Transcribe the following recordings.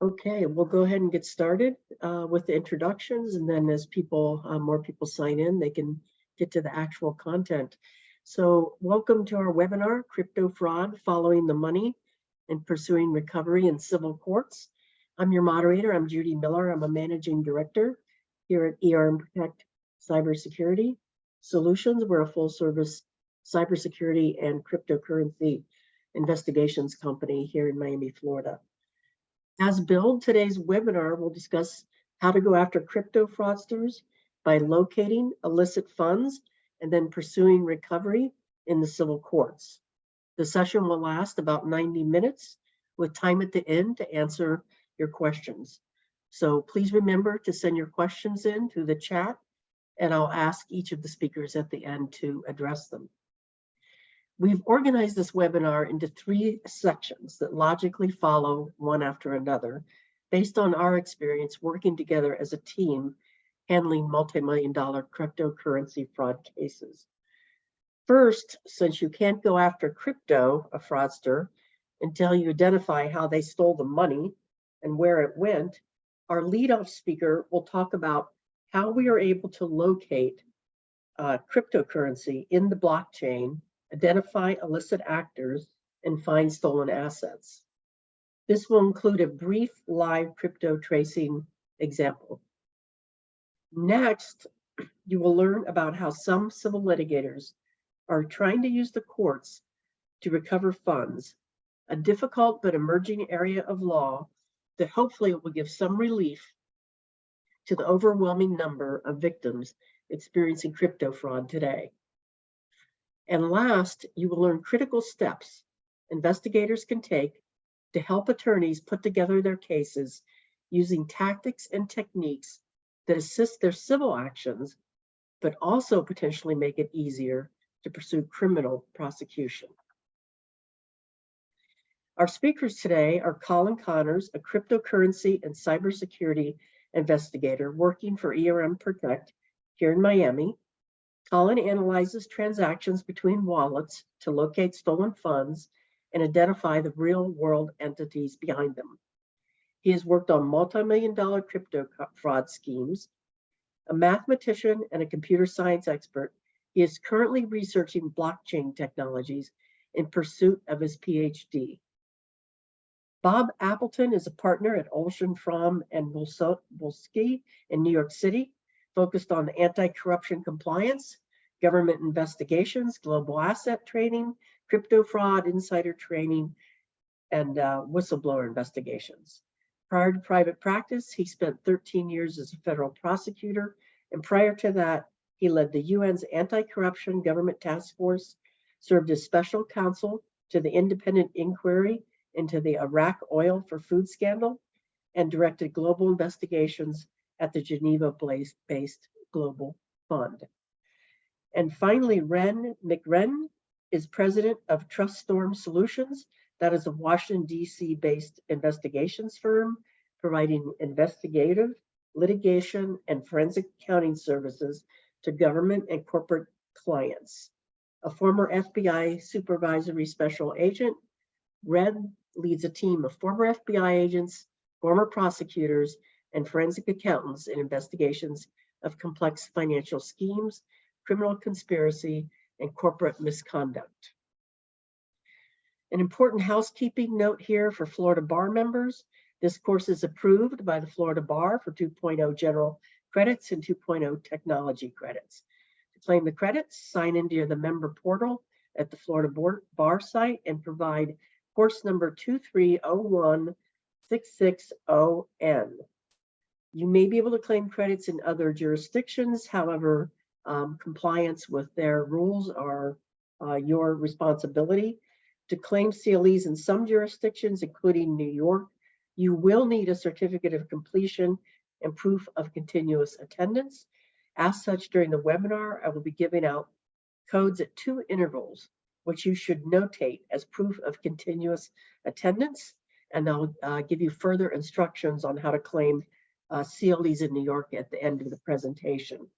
Okay, we'll go ahead and get started with the introductions, and then as more people sign in, they can get to the actual content. So welcome to our webinar, Crypto Fraud, Following the Money and Pursuing Recovery in Civil Courts. I'm your moderator, I'm Judy Miller. I'm a managing director here at ERM Protect Cybersecurity Solutions. We're a full service cybersecurity and cryptocurrency investigations company here in Miami, Florida. As billed, today's webinar will discuss how to go after crypto fraudsters by locating illicit funds and then pursuing recovery in the civil courts. The session will last about 90 minutes with time at the end to answer your questions. So please remember to send your questions in through the chat, and I'll ask each of the speakers at the end to address them. We've organized this webinar into 3 sections that logically follow one after another, based on our experience working together as a team handling multi-million-dollar cryptocurrency fraud cases. First, since you can't go after a fraudster, until you identify how they stole the money and where it went, our lead-off speaker will talk about how we are able to locate cryptocurrency in the blockchain, identify illicit actors, and find stolen assets. This will include a brief live crypto tracing example. Next, you will learn about how some civil litigators are trying to use the courts to recover funds, a difficult but emerging area of law that hopefully will give some relief to the overwhelming number of victims experiencing crypto fraud today. And last, you will learn critical steps investigators can take to help attorneys put together their cases using tactics and techniques that assist their civil actions, but also potentially make it easier to pursue criminal prosecution. Our speakers today are Colin Connors, a cryptocurrency and cybersecurity investigator working for ERM Protect here in Miami. Colin analyzes transactions between wallets to locate stolen funds and identify the real-world entities behind them. He has worked on multi-million-dollar crypto fraud schemes. A mathematician and a computer science expert, he is currently researching blockchain technologies in pursuit of his PhD. Bob Appleton is a partner at Olshan, Frome & Wolski in New York City, focused on anti-corruption compliance, government investigations, global asset trading, crypto fraud, insider trading, and whistleblower investigations. Prior to private practice, he spent 13 years as a federal prosecutor, and prior to that, he led the UN's Anti-Corruption Government Task Force, served as special counsel to the independent inquiry into the Iraq oil for food scandal, and directed global investigations at the Geneva-based Global Fund. And finally, Ren McRen is president of TrustStorm Solutions. That is a Washington, D.C.-based investigations firm providing investigative, litigation, and forensic accounting services to government and corporate clients. A former FBI supervisory special agent, Ren leads a team of former FBI agents, former prosecutors, and forensic accountants in investigations of complex financial schemes, criminal conspiracy, and corporate misconduct. An important housekeeping note here for Florida Bar members. This course is approved by the Florida Bar for 2.0 general credits and 2.0 technology credits. To claim the credits, sign into the member portal at the Florida Bar site and provide course number 2301660N. You may be able to claim credits in other jurisdictions. However, compliance with their rules are your responsibility. To claim CLEs in some jurisdictions, including New York, you will need a certificate of completion and proof of continuous attendance. As such, during the webinar, I will be giving out codes at 2 intervals, which you should notate as proof of continuous attendance, and I'll give you further instructions on how to claim CLEs in New York at the end of the presentation.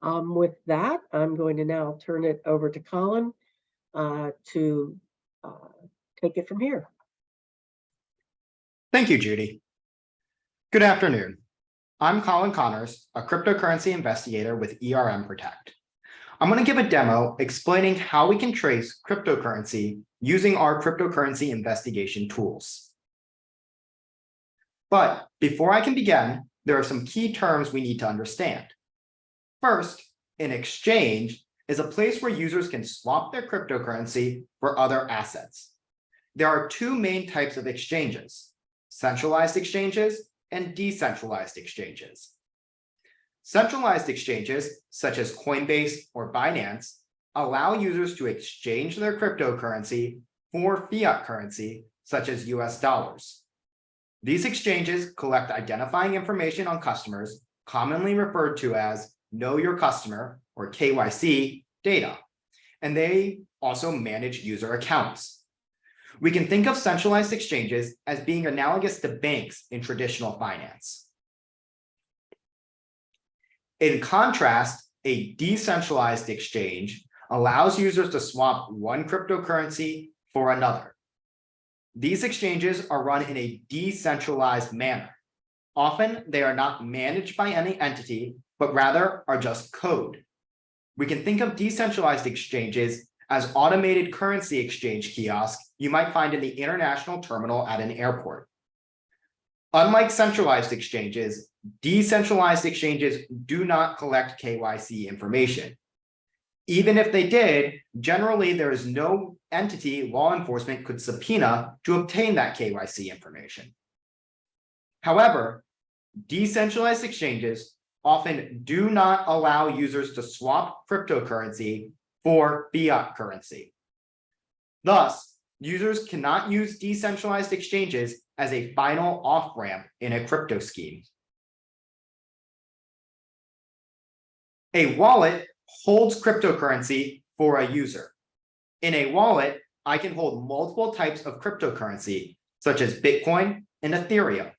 With that, I'm going to now turn it over to Colin to take it from here. Thank you, Judy. Good afternoon. I'm Colin Connors, a cryptocurrency investigator with ERM Protect. I'm going to give a demo explaining how we can trace cryptocurrency using our cryptocurrency investigation tools. But before I can begin, there are some key terms we need to understand. First, an exchange is a place where users can swap their cryptocurrency for other assets. There are two main types of exchanges: centralized exchanges and decentralized exchanges. Centralized exchanges, such as Coinbase or Binance, allow users to exchange their cryptocurrency for fiat currency, such as US dollars. These exchanges collect identifying information on customers, commonly referred to as Know Your Customer, or KYC, data, and they also manage user accounts. We can think of centralized exchanges as being analogous to banks in traditional finance. In contrast, a decentralized exchange allows users to swap one cryptocurrency for another. These exchanges are run in a decentralized manner. Often, they are not managed by any entity, but rather are just code. We can think of decentralized exchanges as automated currency exchange kiosks you might find in the international terminal at an airport. Unlike centralized exchanges, decentralized exchanges do not collect KYC information. Even if they did, generally there is no entity law enforcement could subpoena to obtain that KYC information. However, decentralized exchanges often do not allow users to swap cryptocurrency for fiat currency. Thus, users cannot use decentralized exchanges as a final off-ramp in a crypto scheme. A wallet holds cryptocurrency for a user. In a wallet, I can hold multiple types of cryptocurrency, such as Bitcoin and Ethereum.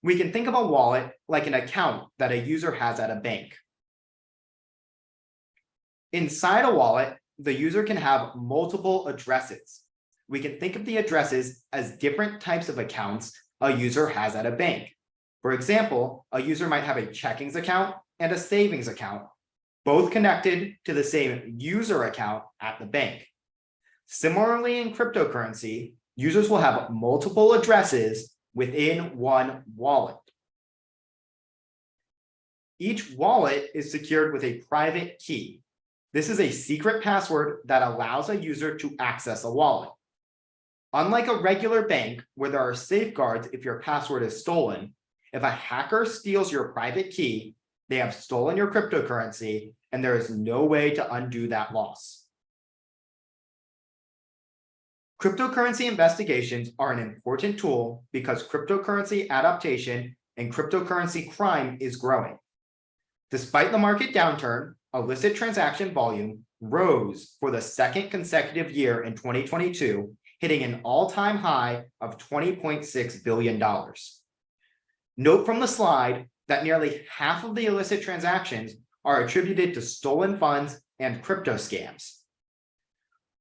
We can think of a wallet like an account that a user has at a bank. Inside a wallet, the user can have multiple addresses. We can think of the addresses as different types of accounts a user has at a bank. For example, a user might have a checkings account and a savings account, both connected to the same user account at the bank. Similarly, in cryptocurrency, users will have multiple addresses within one wallet. Each wallet is secured with a private key. This is a secret password that allows a user to access a wallet. Unlike a regular bank, where there are safeguards if your password is stolen, if a hacker steals your private key, they have stolen your cryptocurrency, and there is no way to undo that loss. Cryptocurrency investigations are an important tool because cryptocurrency adaptation and cryptocurrency crime is growing. Despite the market downturn, illicit transaction volume rose for the second consecutive year in 2022, hitting an all-time high of $20.6 billion. Note from the slide that nearly half of the illicit transactions are attributed to stolen funds and crypto scams.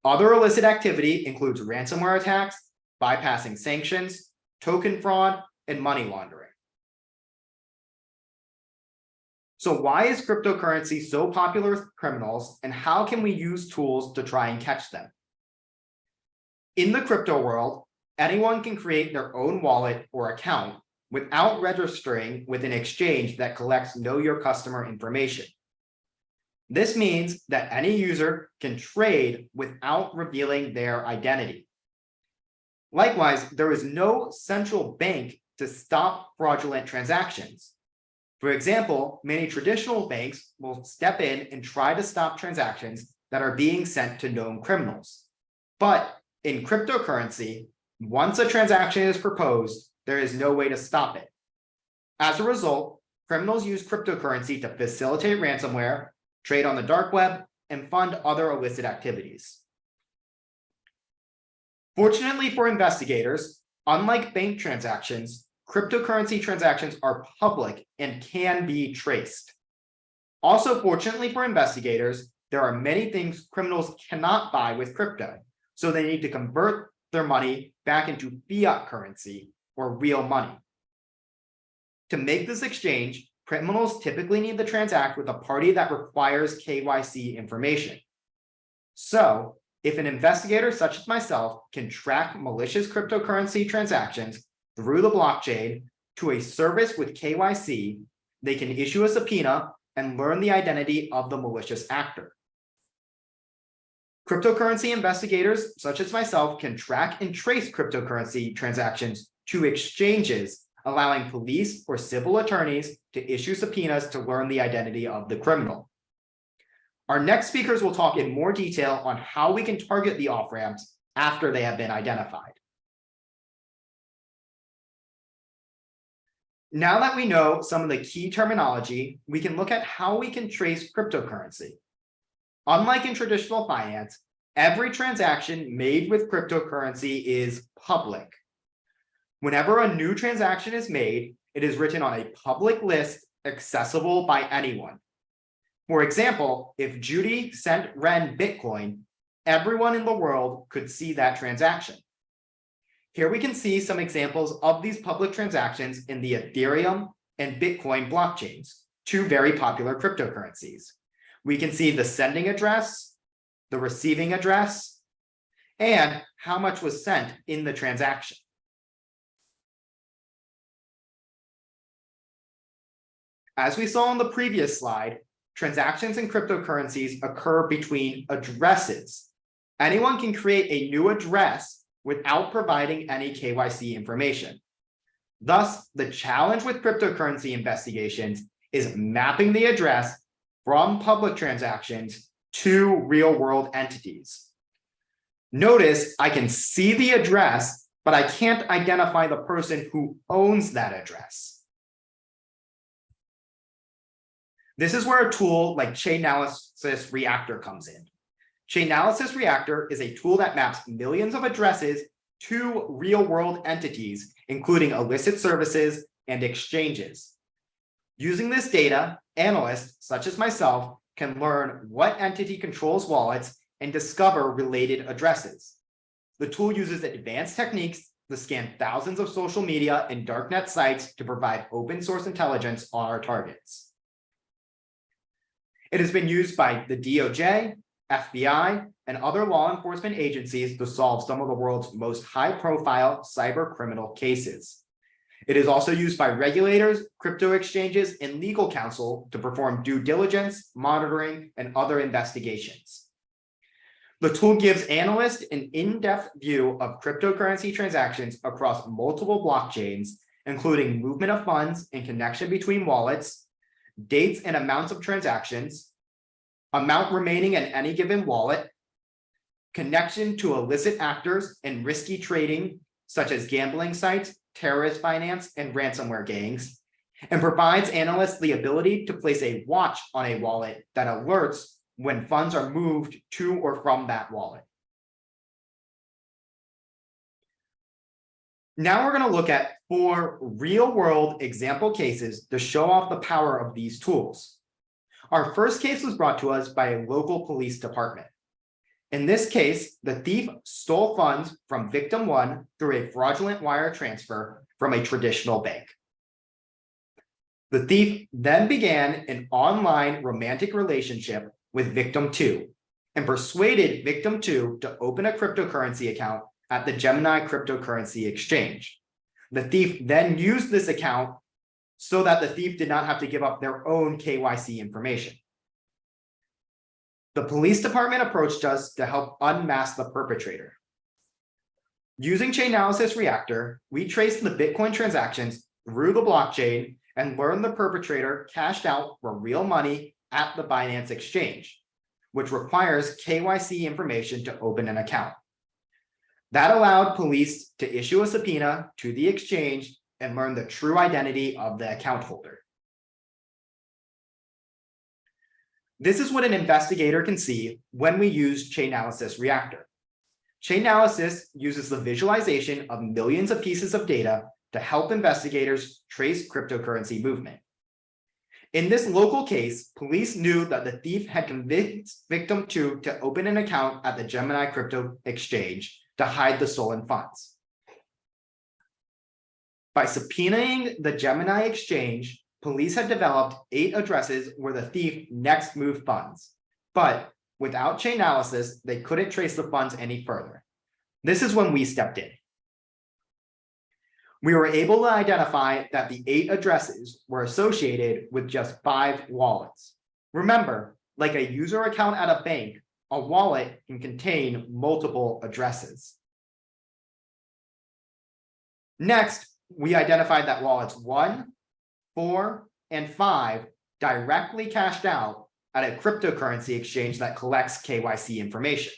Other illicit activity includes ransomware attacks, bypassing sanctions, token fraud, and money laundering. So why is cryptocurrency so popular with criminals, and how can we use tools to try and catch them? In the crypto world, anyone can create their own wallet or account without registering with an exchange that collects Know Your Customer information. This means that any user can trade without revealing their identity. Likewise, there is no central bank to stop fraudulent transactions. For example, many traditional banks will step in and try to stop transactions that are being sent to known criminals. But in cryptocurrency, once a transaction is proposed, there is no way to stop it. As a result, criminals use cryptocurrency to facilitate ransomware, trade on the dark web, and fund other illicit activities. Fortunately for investigators, unlike bank transactions, cryptocurrency transactions are public and can be traced. Also, fortunately for investigators, there are many things criminals cannot buy with crypto, so they need to convert their money back into fiat currency, or real money. To make this exchange, criminals typically need to transact with a party that requires KYC information. So, if an investigator such as myself can track malicious cryptocurrency transactions through the blockchain to a service with KYC, they can issue a subpoena and learn the identity of the malicious actor. Cryptocurrency investigators such as myself can track and trace cryptocurrency transactions to exchanges, allowing police or civil attorneys to issue subpoenas to learn the identity of the criminal. Our next speakers will talk in more detail on how we can target the off-ramps after they have been identified. Now that we know some of the key terminology, we can look at how we can trace cryptocurrency. Unlike in traditional finance, every transaction made with cryptocurrency is public. Whenever a new transaction is made, it is written on a public list accessible by anyone. For example, if Judy sent Ren Bitcoin, everyone in the world could see that transaction. Here we can see some examples of these public transactions in the Ethereum and Bitcoin blockchains, two very popular cryptocurrencies. We can see the sending address, the receiving address, and how much was sent in the transaction. As we saw on the previous slide, transactions in cryptocurrencies occur between addresses. Anyone can create a new address without providing any KYC information. Thus, the challenge with cryptocurrency investigations is mapping the address from public transactions to real-world entities. Notice I can see the address, but I can't identify the person who owns that address. This is where a tool like Chainalysis Reactor comes in. Chainalysis Reactor is a tool that maps millions of addresses to real-world entities, including illicit services and exchanges. Using this data, analysts such as myself can learn what entity controls wallets and discover related addresses. The tool uses advanced techniques to scan thousands of social media and darknet sites to provide open source intelligence on our targets. It has been used by the DOJ, FBI, and other law enforcement agencies to solve some of the world's most high-profile cyber criminal cases. It is also used by regulators, crypto exchanges, and legal counsel to perform due diligence, monitoring, and other investigations. The tool gives analysts an in-depth view of cryptocurrency transactions across multiple blockchains, including movement of funds and connection between wallets, dates and amounts of transactions, amount remaining in any given wallet, connection to illicit actors and risky trading, such as gambling sites, terrorist finance, and ransomware gangs, and provides analysts the ability to place a watch on a wallet that alerts when funds are moved to or from that wallet. Now we're going to look at 4 real-world example cases to show off the power of these tools. Our first case was brought to us by a local police department. In this case, the thief stole funds from victim 1 through a fraudulent wire transfer from a traditional bank. The thief then began an online romantic relationship with victim 2 and persuaded victim 2 to open a cryptocurrency account at the Gemini cryptocurrency exchange. The thief then used this account so that the thief did not have to give up their own KYC information. The police department approached us to help unmask the perpetrator. Using Chainalysis Reactor, we traced the Bitcoin transactions through the blockchain and learned the perpetrator cashed out for real money at the Binance exchange, which requires KYC information to open an account. That allowed police to issue a subpoena to the exchange and learn the true identity of the account holder. This is what an investigator can see when we use Chainalysis Reactor. Chainalysis uses the visualization of millions of pieces of data to help investigators trace cryptocurrency movement. In this local case, police knew that the thief had convinced victim 2 to open an account at the Gemini crypto exchange to hide the stolen funds. By subpoenaing the Gemini exchange, police had developed 8 addresses where the thief next moved funds. But without Chainalysis, they couldn't trace the funds any further. This is when we stepped in. We were able to identify that the 8 addresses were associated with just 5 wallets. Remember, like a user account at a bank, a wallet can contain multiple addresses. Next, we identified that wallets 1, 4, and 5 directly cashed out at a cryptocurrency exchange that collects KYC information.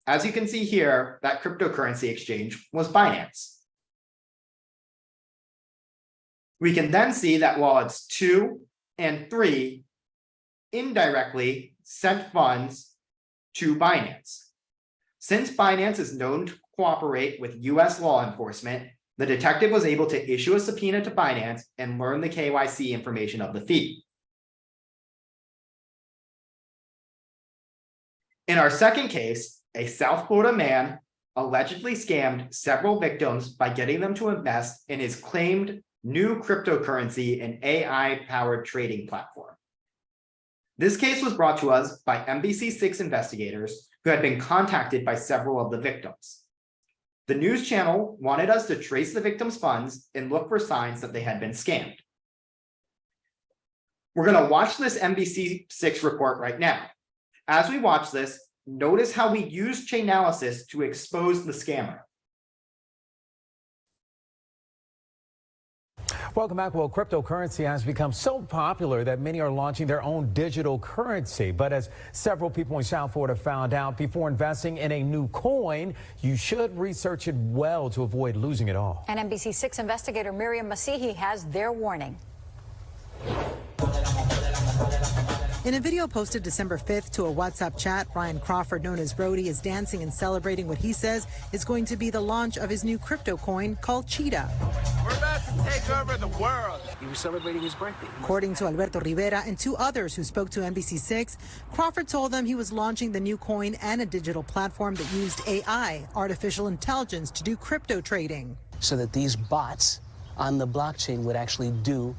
As you can see here, that cryptocurrency exchange was Binance. We can then see that wallets 2 and 3 indirectly sent funds to Binance. Since Binance is known to cooperate with US law enforcement, the detective was able to issue a subpoena to Binance and learn the KYC information of the thief. In our second case, a South Florida man allegedly scammed several victims by getting them to invest in his claimed new cryptocurrency and AI-powered trading platform. This case was brought to us by NBC6 investigators who had been contacted by several of the victims. The news channel wanted us to trace the victims' funds and look for signs that they had been scammed. We're going to watch this NBC6 report right now. As we watch this, notice how we use Chainalysis to expose the scammer. Welcome back. Well, cryptocurrency has become so popular that many are launching their own digital currency. But as several people in South Florida found out, before investing in a new coin, you should research it well to avoid losing it all. And NBC6 investigator Miriam Masihi has their warning. In a video posted December 5th to a WhatsApp chat, Ryan Crawford, known as Brody, is dancing and celebrating what he says is going to be the launch of his new crypto coin called Cheetah. We're about to take over the world. He was celebrating his birthday. According to Alberto Rivera and 2 others who spoke to NBC6, Crawford told them he was launching the new coin and a digital platform that used AI, artificial intelligence, to do crypto trading. So that these bots on the blockchain would actually do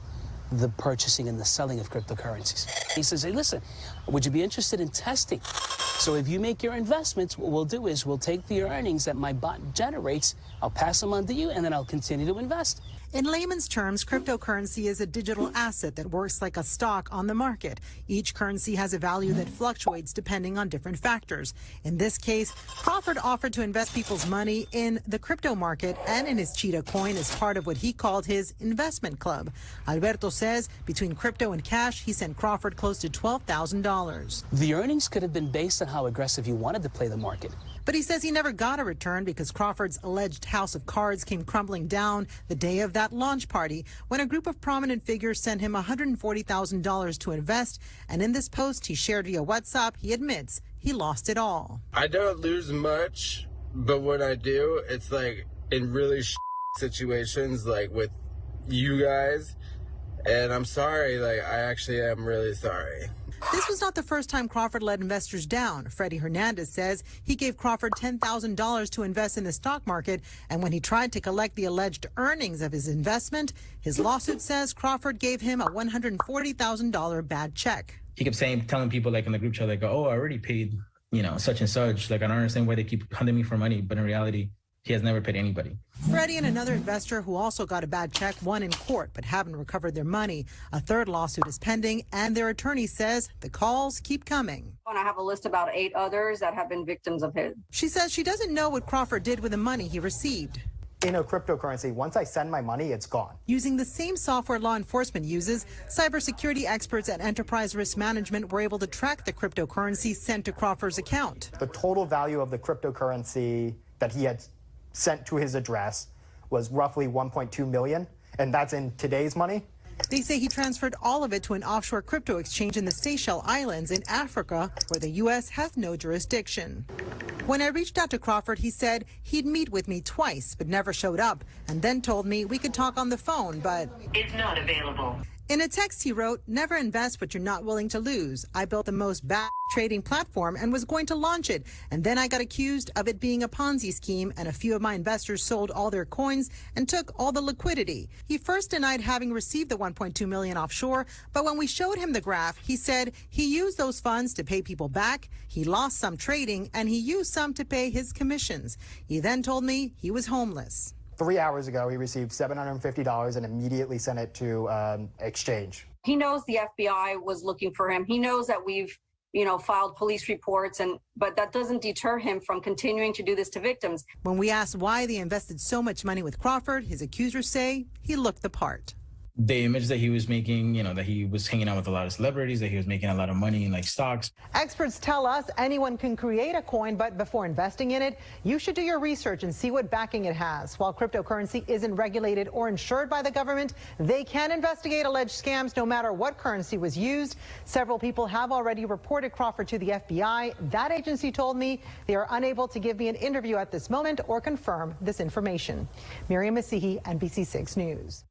the purchasing and the selling of cryptocurrencies. He says, hey, listen, would you be interested in testing? So if you make your investments, what we'll do is we'll take the earnings that my bot generates, I'll pass them on to you, and then I'll continue to invest. In layman's terms, cryptocurrency is a digital asset that works like a stock on the market. Each currency has a value that fluctuates depending on different factors. In this case, Crawford offered to invest people's money in the crypto market and in his Cheetah coin as part of what he called his investment club. Alberto says between crypto and cash, he sent Crawford close to $12,000. The earnings could have been based on how aggressive you wanted to play the market. But he says he never got a return because Crawford's alleged house of cards came crumbling down the day of that launch party when a group of prominent figures sent him $140,000 to invest. And in this post he shared via WhatsApp, he admits he lost it all. I don't lose much, but when I do, it's like in really situations like with you guys. And I'm sorry, like I actually am really sorry. This was not the first time Crawford let investors down. Freddie Hernandez says he gave Crawford $10,000 to invest in the stock market, and when he tried to collect the alleged earnings of his investment, his lawsuit says Crawford gave him a $140,000 bad check. He kept telling people like in the group chat, like, oh, I already paid, such and such. Like, I don't understand why they keep hunting me for money, but in reality, he has never paid anybody. Freddie and another investor who also got a bad check won in court but haven't recovered their money. A third lawsuit is pending, and their attorney says the calls keep coming. And I have a list about 8 others that have been victims of his. She says she doesn't know what Crawford did with the money he received. In a cryptocurrency, once I send my money, it's gone. Using the same software law enforcement uses, cybersecurity experts at Enterprise Risk Management were able to track the cryptocurrency sent to Crawford's account. The total value of the cryptocurrency that he had sent to his address was roughly 1.2 million, and that's in today's money. They say he transferred all of it to an offshore crypto exchange in the Seychelles Islands in Africa, where the U.S. has no jurisdiction. When I reached out to Crawford, he said he'd meet with me twice, but never showed up, and then told me we could talk on the phone, but it's not available. In a text he wrote, "Never invest what you're not willing to lose. I built the most bad trading platform and was going to launch it. And then I got accused of it being a Ponzi scheme, and a few of my investors sold all their coins and took all the liquidity." He first denied having received the $1.2 million offshore, but when we showed him the graph, he said he used those funds to pay people back, he lost some trading, and he used some to pay his commissions. He then told me he was homeless. 3 hours ago, he received $750 and immediately sent it to Exchange. He knows the FBI was looking for him. He knows that we've, filed police reports, but that doesn't deter him from continuing to do this to victims. When we asked why they invested so much money with Crawford, his accusers say he looked the part. The image that he was making, that he was hanging out with a lot of celebrities, that he was making a lot of money in like stocks. Experts tell us anyone can create a coin, but before investing in it, you should do your research and see what backing it has. While cryptocurrency isn't regulated or insured by the government, they can investigate alleged scams no matter what currency was used. Several people have already reported Crawford to the FBI. That agency told me they are unable to give me an interview at this moment or confirm this information. Miriam Masihi, NBC6 News.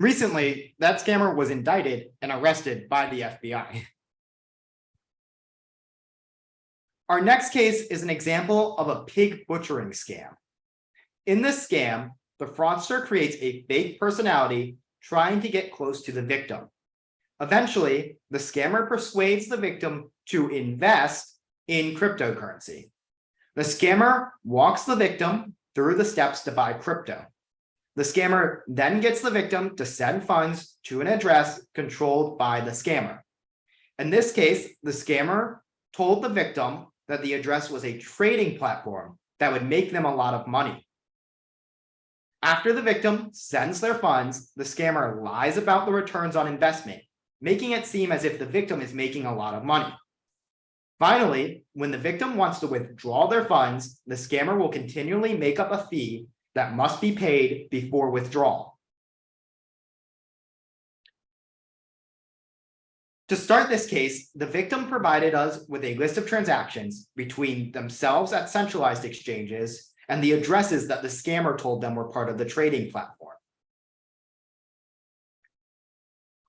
Recently, that scammer was indicted and arrested by the FBI. Our next case is an example of a pig butchering scam. In this scam, the fraudster creates a fake personality trying to get close to the victim. Eventually, the scammer persuades the victim to invest in cryptocurrency. The scammer walks the victim through the steps to buy crypto. The scammer then gets the victim to send funds to an address controlled by the scammer. In this case, the scammer told the victim that the address was a trading platform that would make them a lot of money. After the victim sends their funds, the scammer lies about the returns on investment, making it seem as if the victim is making a lot of money. Finally, when the victim wants to withdraw their funds, the scammer will continually make up a fee that must be paid before withdrawal. To start this case, the victim provided us with a list of transactions between themselves at centralized exchanges and the addresses that the scammer told them were part of the trading platform.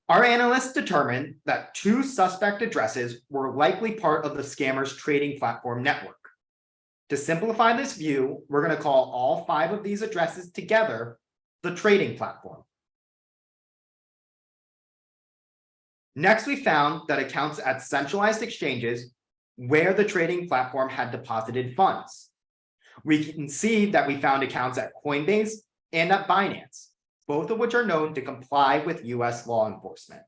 Our analysts determined that 2 suspect addresses were likely part of the scammer's trading platform network. To simplify this view, we're going to call all 5 of these addresses together the trading platform. Next, we found that accounts at centralized exchanges where the trading platform had deposited funds. We can see that we found accounts at Coinbase and at Binance, both of which are known to comply with US law enforcement.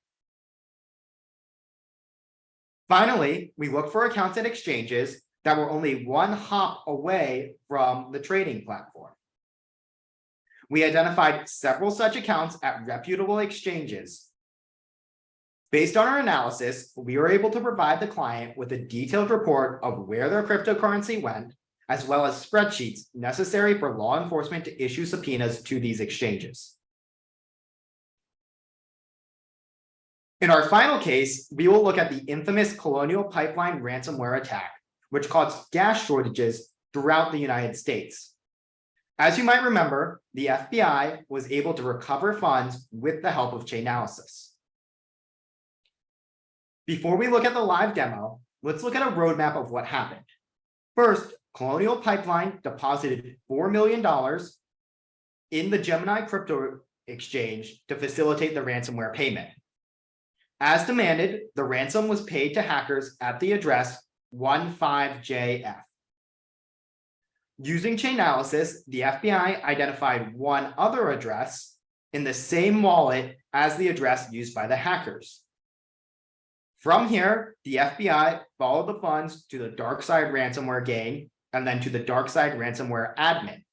Finally, we look for accounts at exchanges that were only 1 hop away from the trading platform. We identified several such accounts at reputable exchanges. Based on our analysis, we were able to provide the client with a detailed report of where their cryptocurrency went, as well as spreadsheets necessary for law enforcement to issue subpoenas to these exchanges. In our final case, we will look at the infamous Colonial Pipeline ransomware attack, which caused gas shortages throughout the United States. As you might remember, the FBI was able to recover funds with the help of Chainalysis. Before we look at the live demo, let's look at a roadmap of what happened. First, Colonial Pipeline deposited $4 million in the Gemini crypto exchange to facilitate the ransomware payment. As demanded, the ransom was paid to hackers at the address 15JF. Using Chainalysis, the FBI identified one other address in the same wallet as the address used by the hackers. From here, the FBI followed the funds to the DarkSide ransomware gang and then to the DarkSide ransomware admin.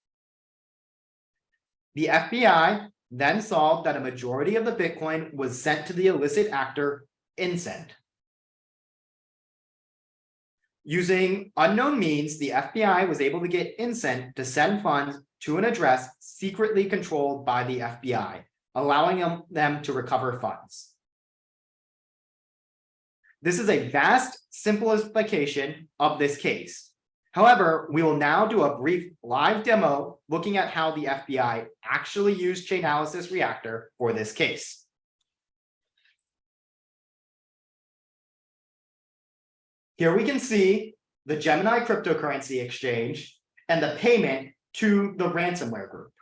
The FBI then saw that a majority of the Bitcoin was sent to the illicit actor Incent. Using unknown means, the FBI was able to get Incent to send funds to an address secretly controlled by the FBI, allowing them to recover funds. This is a vast simplification of this case. However, we will now do a brief live demo looking at how the FBI actually used Chainalysis Reactor for this case. Here we can see the Gemini cryptocurrency exchange and the payment to the ransomware group.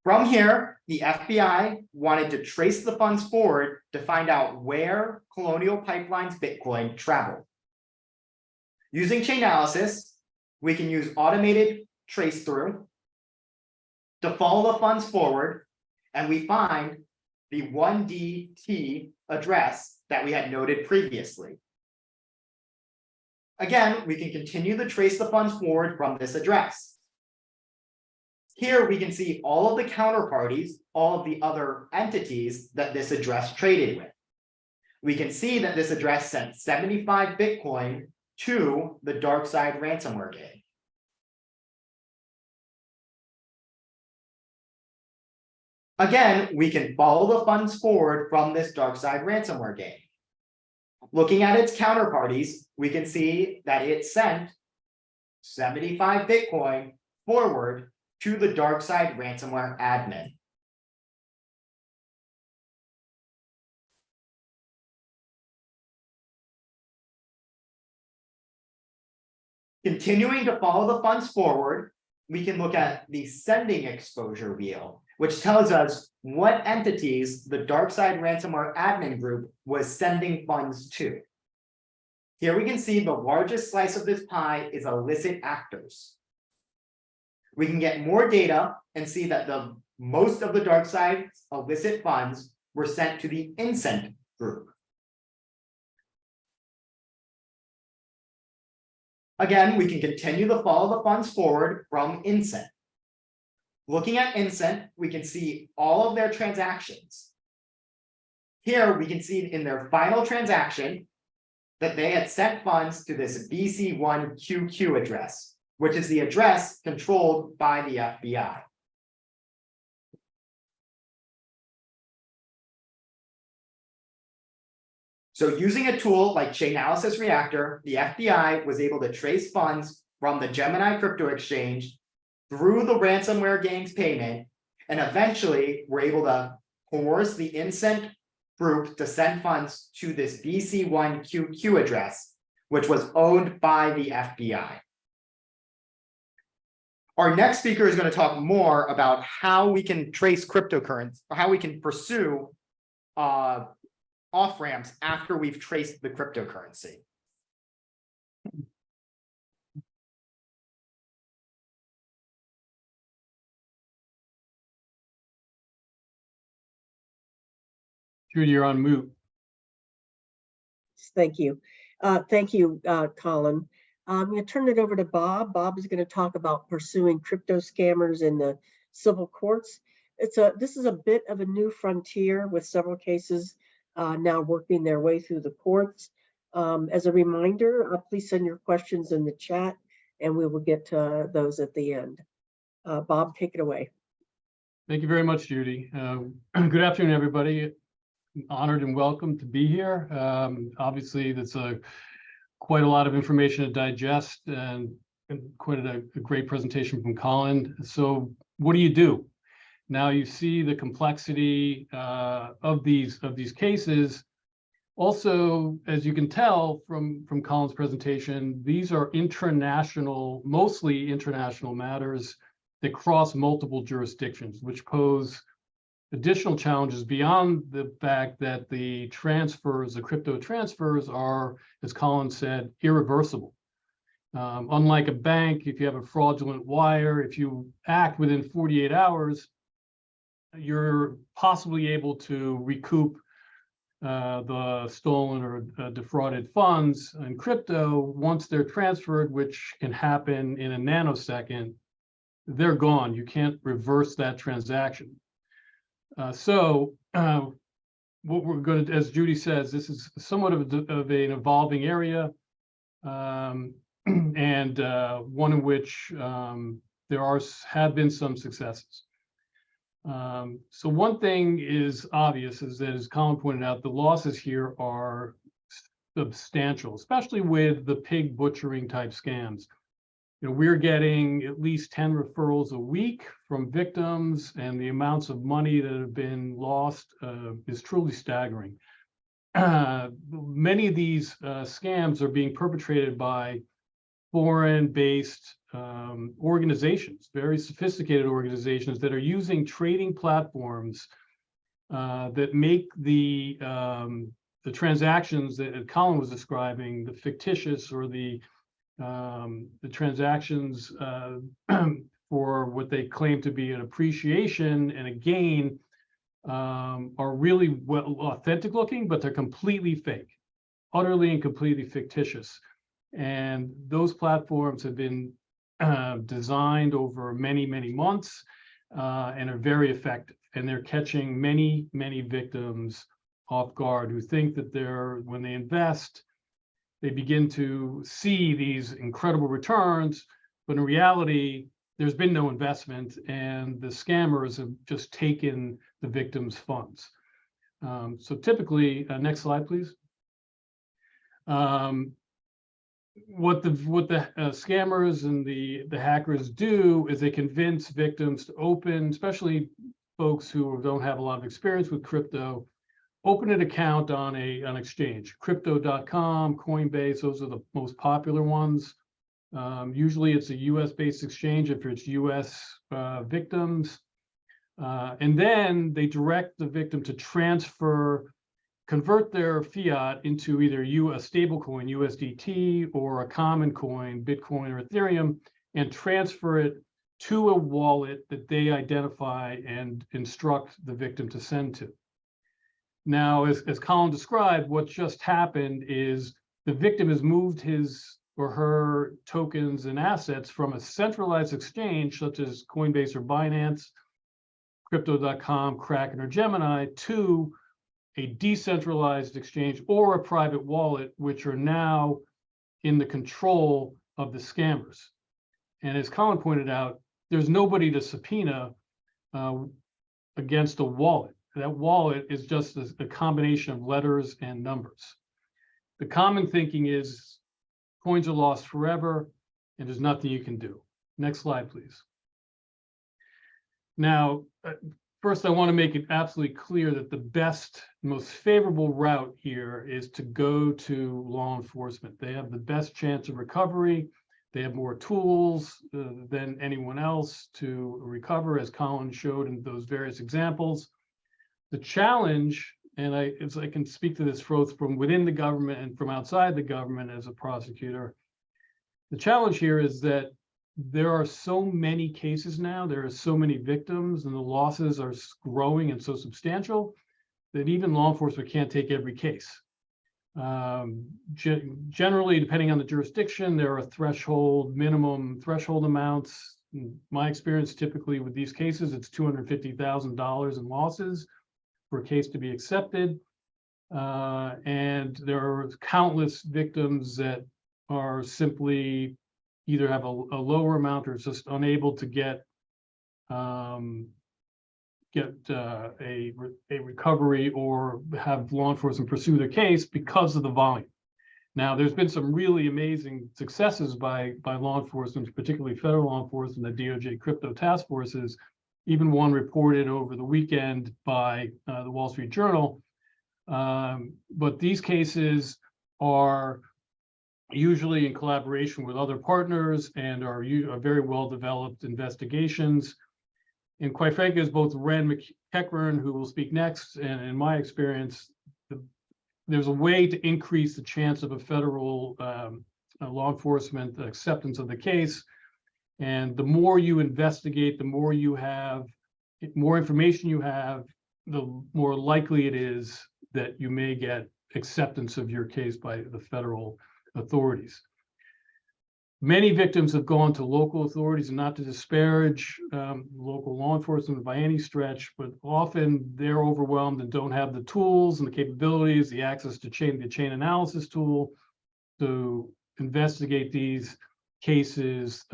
From here, the FBI wanted to trace the funds forward to find out where Colonial Pipeline's Bitcoin traveled. Using Chainalysis, we can use automated trace through to follow the funds forward, and we find the 1DT address that we had noted previously. Again, we can continue to trace the funds forward from this address. Here we can see all of the counterparties, all of the other entities that this address traded with. We can see that this address sent 75 Bitcoin to the DarkSide ransomware gang. Again, we can follow the funds forward from this DarkSide ransomware gang. Looking at its counterparties, we can see that it sent 75 Bitcoin forward to the DarkSide ransomware admin. Continuing to follow the funds forward, we can look at the sending exposure wheel, which tells us what entities the DarkSide ransomware admin group was sending funds to. Here we can see the largest slice of this pie is illicit actors. We can get more data and see that most of the DarkSide's illicit funds were sent to the Incent group. Again, we can continue to follow the funds forward from Incent. Looking at Incent, we can see all of their transactions. Here we can see in their final transaction that they had sent funds to this BC1QQ address, which is the address controlled by the FBI. So using a tool like Chainalysis Reactor, the FBI was able to trace funds from the Gemini crypto exchange through the ransomware gang's payment, and eventually were able to coerce the Incent group to send funds to this BC1QQ address, which was owned by the FBI. Our next speaker is going to talk more about how we can trace cryptocurrency, or how we can pursue off-ramps after we've traced the cryptocurrency. Judy, you're on mute. Thank you. Thank you, Colin. I'm going to turn it over to Bob. Bob is going to talk about pursuing crypto scammers in the civil courts. This is a bit of a new frontier with several cases now working their way through the courts. As a reminder, please send your questions in the chat and we will get to those at the end. Bob, take it away. Thank you very much, Judy. Good afternoon, everybody. Honored and welcome to be here. Obviously, that's quite a lot of information to digest and quite a great presentation from Colin. So what do? Now you see the complexity of these cases. Also, as you can tell from Colin's presentation, these are international, mostly international matters that cross multiple jurisdictions, which pose additional challenges beyond the fact that the transfers, the crypto transfers are, as Colin said, irreversible. Unlike a bank, if you have a fraudulent wire, if you act within 48 hours, you're possibly able to recoup the stolen or defrauded funds. In crypto, once they're transferred, which can happen in a nanosecond, they're gone. You can't reverse that transaction. So what we're going to, as Judy says, this is somewhat of an evolving area, and one in which there have been some successes. So one thing is obvious is that, as Colin pointed out, the losses here are substantial, especially with the pig butchering type scams. We're getting at least 10 referrals a week from victims, and the amounts of money that have been lost is truly staggering. Many of these scams are being perpetrated by foreign-based organizations, very sophisticated organizations that are using trading platforms that make the transactions that Colin was describing, the fictitious or the transactions for what they claim to be an appreciation and a gain are really well authentic looking, but they're completely fake, utterly and completely fictitious. And those platforms have been designed over many, many months and are very effective. And they're catching many, many victims off guard who think that when they invest, they begin to see these incredible returns, but in reality, there's been no investment and the scammers have just taken the victim's funds. So typically, next slide, please. What the scammers and the hackers do is they convince victims to open, especially folks who don't have a lot of experience with crypto, open an account on an exchange. Crypto.com, Coinbase, those are the most popular ones. Usually it's a US-based exchange if it's US victims. And then they direct the victim to convert their fiat into either a stable coin, USDT, or a common coin, Bitcoin or Ethereum, and transfer it to a wallet that they identify and instruct the victim to send to. Now, as Colin described, what just happened is the victim has moved his or her tokens and assets from a centralized exchange, such as Coinbase or Binance, Crypto.com, Kraken, or Gemini, to a decentralized exchange or a private wallet, which are now in the control of the scammers. And as Colin pointed out, there's nobody to subpoena against a wallet. That wallet is just a combination of letters and numbers. The common thinking is coins are lost forever and there's nothing you can do. Next slide, please. Now, first, I want to make it absolutely clear that the best, most favorable route here is to go to law enforcement. They have the best chance of recovery. They have more tools than anyone else to recover, as Colin showed in those various examples. The challenge, and I can speak to this both from within the government and from outside the government as a prosecutor, the challenge here is that there are so many cases now, there are so many victims, and the losses are growing and so substantial that even law enforcement can't take every case. Generally, depending on the jurisdiction, there are minimum threshold amounts. In my experience, typically with these cases, it's $250,000 in losses for a case to be accepted. And there are countless victims that are simply either have a lower amount or just unable to get a recovery or have law enforcement pursue their case because of the volume. Now, there's been some really amazing successes by law enforcement, particularly federal law enforcement, the DOJ crypto task forces, even one reported over the weekend by the Wall Street Journal. But these cases are usually in collaboration with other partners and are very well-developed investigations. And quite frankly, as both Ren McEachern, who will speak next, and in my experience, there's a way to increase the chance of a federal law enforcement acceptance of the case. And the more you investigate, the more information you have, the more likely it is that you may get acceptance of your case by the federal authorities. Many victims have gone to local authorities, and not to disparage local law enforcement by any stretch, but often they're overwhelmed and don't have the tools and the capabilities, the access to the chain analysis tool to investigate these cases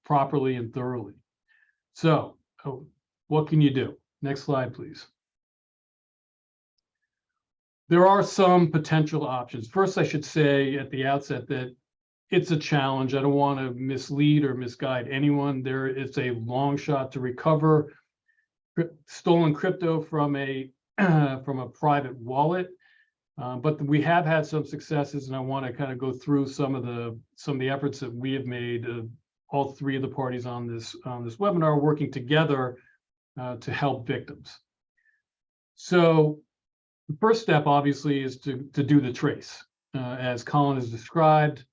properly and thoroughly. So what can you do? Next slide, please. there are some potential options. First, I should say at the outset that it's a challenge. I don't want to mislead or misguide anyone. It's a long shot to recover stolen crypto from a private wallet. But we have had some successes, and I want to kind of go through some of the efforts that we have made. All three of the parties on this webinar working together to help victims. So the first step, obviously, is to do the trace, as Colin has described,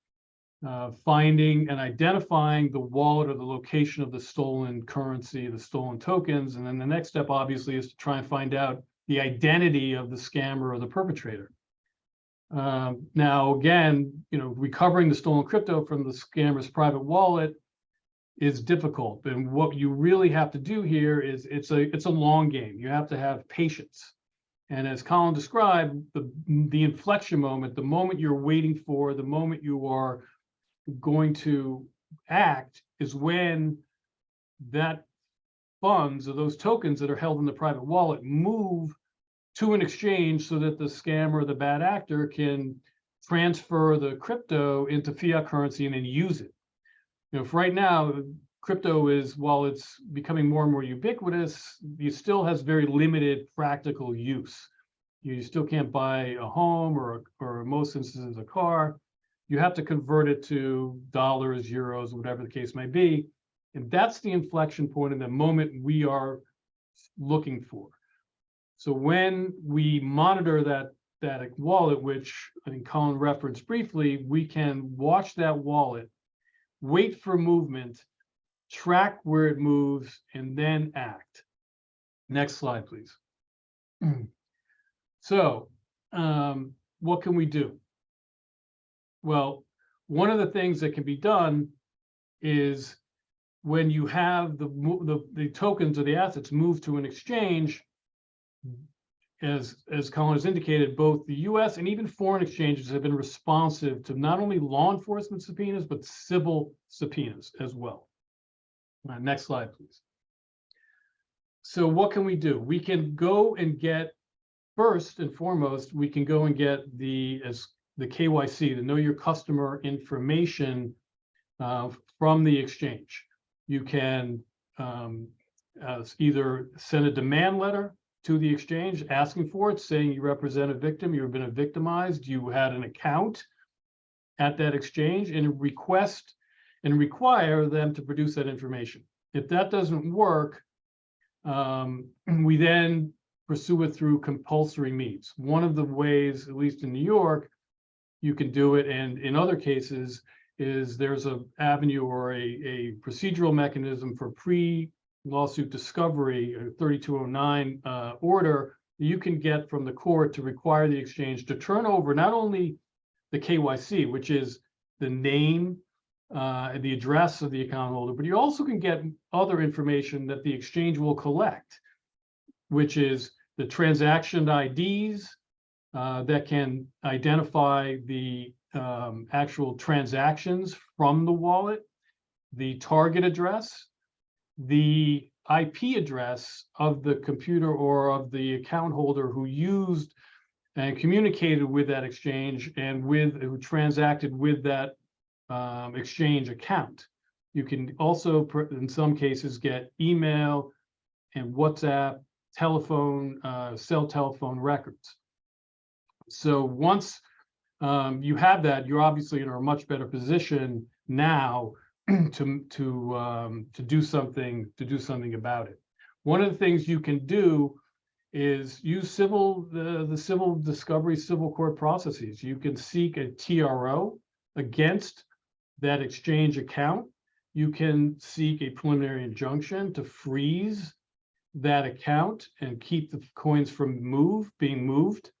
finding and identifying the wallet or the location of the stolen currency, the stolen tokens, and then the next step, obviously, is to try and find out the identity of the scammer or the perpetrator. Now, again, recovering the stolen crypto from the scammer's private wallet is difficult, and what you really have to do here is it's a long game. You have to have patience, and as Colin described, the inflection moment, the moment you're waiting for, the moment you are going to act, is when that funds or those tokens that are held in the private wallet move to an exchange so that the scammer or the bad actor can transfer the crypto into fiat currency and then use it. For right now, crypto is, while it's becoming more and more ubiquitous, it still has very limited practical use. You still can't buy a home or in most instances, a car. You have to convert it to dollars, euros, whatever the case may be. And that's the inflection point in the moment we are looking for. So when we monitor that wallet, which I think Colin referenced briefly, we can watch that wallet, wait for movement, track where it moves, and then act. Next slide, please. So what can we do? Well, one of the things that can be done is when you have the tokens or the assets move to an exchange, as Colin has indicated, both the US and even foreign exchanges have been responsive to not only law enforcement subpoenas, but civil subpoenas as well. Next slide, please. So what can we do? We can go and get, first and foremost, we can go and get the KYC, the Know Your Customer information from the exchange. You can either send a demand letter to the exchange asking for it, saying you represent a victim, you've been victimized, you had an account at that exchange, and request and require them to produce that information. If that doesn't work, we then pursue it through compulsory means. One of the ways, at least in New York, you can do it, and in other cases, is there's an avenue or a procedural mechanism for pre-lawsuit discovery, a 3209 order you can get from the court to require the exchange to turn over not only the KYC, which is the name, the address of the account holder, but you also can get other information that the exchange will collect, which is the transaction IDs that can identify the actual transactions from the wallet, the target address, the IP address of the computer or of the account holder who used and communicated with that exchange and who transacted with that exchange account. You can also, in some cases, get email and WhatsApp, telephone, cell telephone records. So once you have that, you're obviously in a much better position now to do something about it. One of the things you can do is use the civil discovery, civil court processes. You can seek a TRO against that exchange account. You can seek a preliminary injunction to freeze that account and keep the coins from being moved.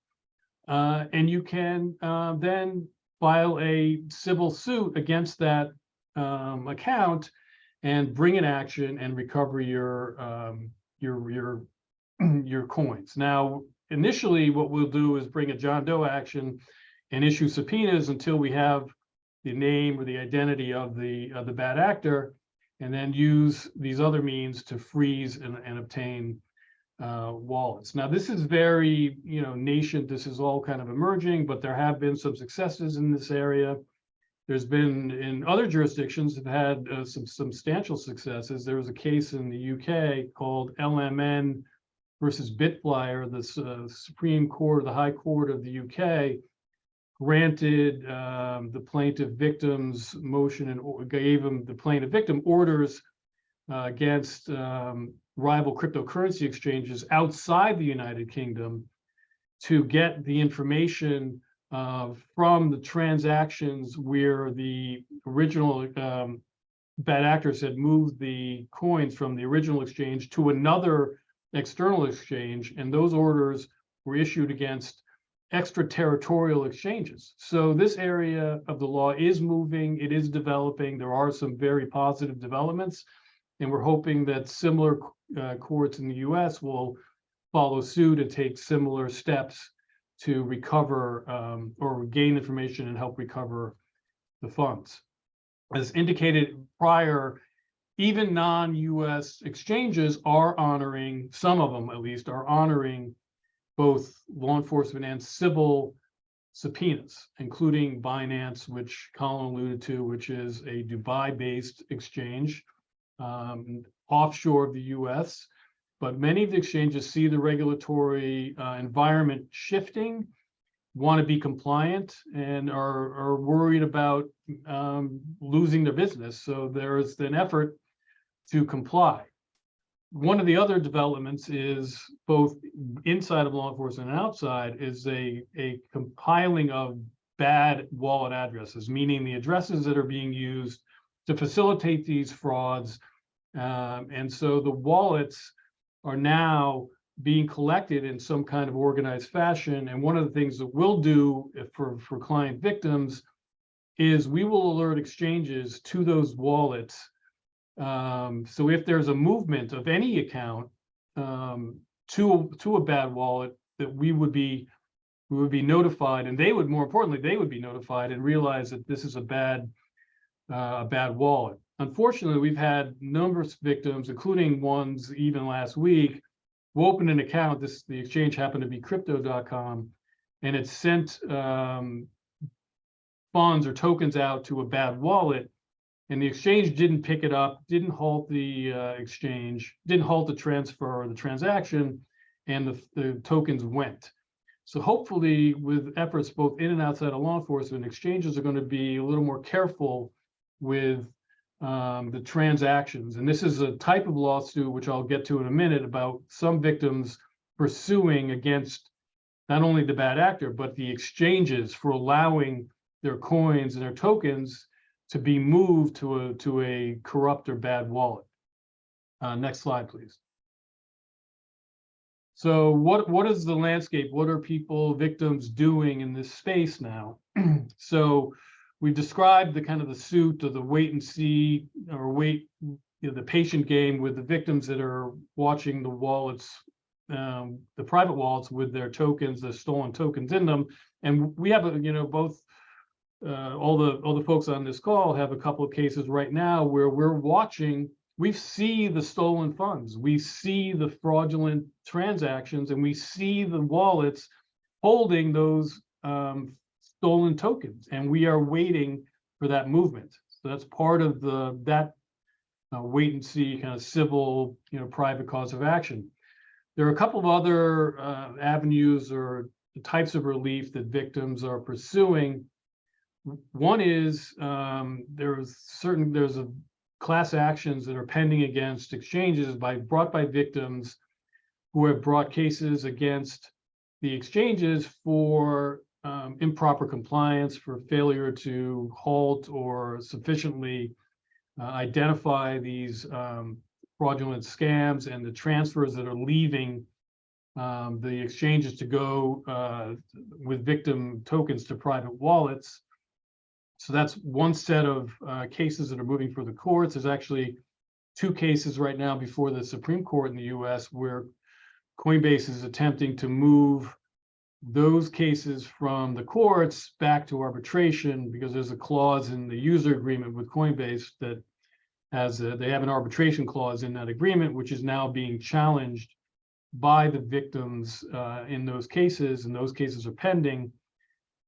And you can then file a civil suit against that account and bring an action and recover your coins. Now, initially, what we'll do is bring a John Doe action and issue subpoenas until we have the name or the identity of the bad actor, and then use these other means to freeze and obtain wallets. Now, this is very, nascent. This is all kind of emerging, but there have been some successes in this area. There's been in other jurisdictions have had some substantial successes. There was a case in the UK called LMN versus Bitflyer. The Supreme Court, the High Court of the UK, granted the plaintiff victim's motion and gave the plaintiff victim orders against rival cryptocurrency exchanges outside the United Kingdom to get the information from the transactions where the original bad actors had moved the coins from the original exchange to another external exchange, and those orders were issued against extraterritorial exchanges. So this area of the law is moving, it is developing. There are some very positive developments, and we're hoping that similar courts in the US will follow suit and take similar steps to recover or gain information and help recover the funds. As indicated prior, even non-US exchanges are honoring, some of them at least, are honoring both law enforcement and civil subpoenas, including Binance, which Colin alluded to, which is a Dubai-based exchange offshore of the US. But many of the exchanges see the regulatory environment shifting, want to be compliant, and are worried about losing their business. So there's an effort to comply. One of the other developments is both inside of law enforcement and outside is a compiling of bad wallet addresses, meaning the addresses that are being used to facilitate these frauds. And so the wallets are now being collected in some kind of organized fashion. And one of the things that we'll do for client victims is we will alert exchanges to those wallets. So if there's a movement of any account to a bad wallet, that we would be notified, and they would, more importantly, they would be notified and realize that this is a bad wallet. Unfortunately, we've had numerous victims, including ones even last week, who opened an account. The exchange happened to be Crypto.com, and it sent funds or tokens out to a bad wallet, and the exchange didn't pick it up, didn't halt the exchange, didn't halt the transfer or the transaction, and the tokens went. So hopefully, with efforts both in and outside of law enforcement, exchanges are going to be a little more careful with the transactions. And this is a type of lawsuit, which I'll get to in a minute, about some victims pursuing against not only the bad actor, but the exchanges for allowing their coins and their tokens to be moved to a corrupt or bad wallet. Next slide, please. So what is the landscape? What are victims doing in this space now? So we described the kind of the suit or the wait and see or the patient game with the victims that are watching the wallets, the private wallets with their tokens, the stolen tokens in them. And we have both all the folks on this call have a couple of cases right now where we're watching. We see the stolen funds, we see the fraudulent transactions, and we see the wallets holding those stolen tokens, and we are waiting for that movement. So that's part of that wait and see kind of civil, private cause of action. There are a couple of other avenues or types of relief that victims are pursuing. One is there's a class actions that are pending against exchanges brought by victims who have brought cases against the exchanges for improper compliance, for failure to halt or sufficiently identify these fraudulent scams and the transfers that are leaving the exchanges to go with victim tokens to private wallets. So that's one set of cases that are moving for the courts. There's actually two cases right now before the Supreme Court in the US where Coinbase is attempting to move those cases from the courts back to arbitration, because there's a clause in the user agreement with Coinbase that they have an arbitration clause in that agreement, which is now being challenged by the victims in those cases, and those cases are pending.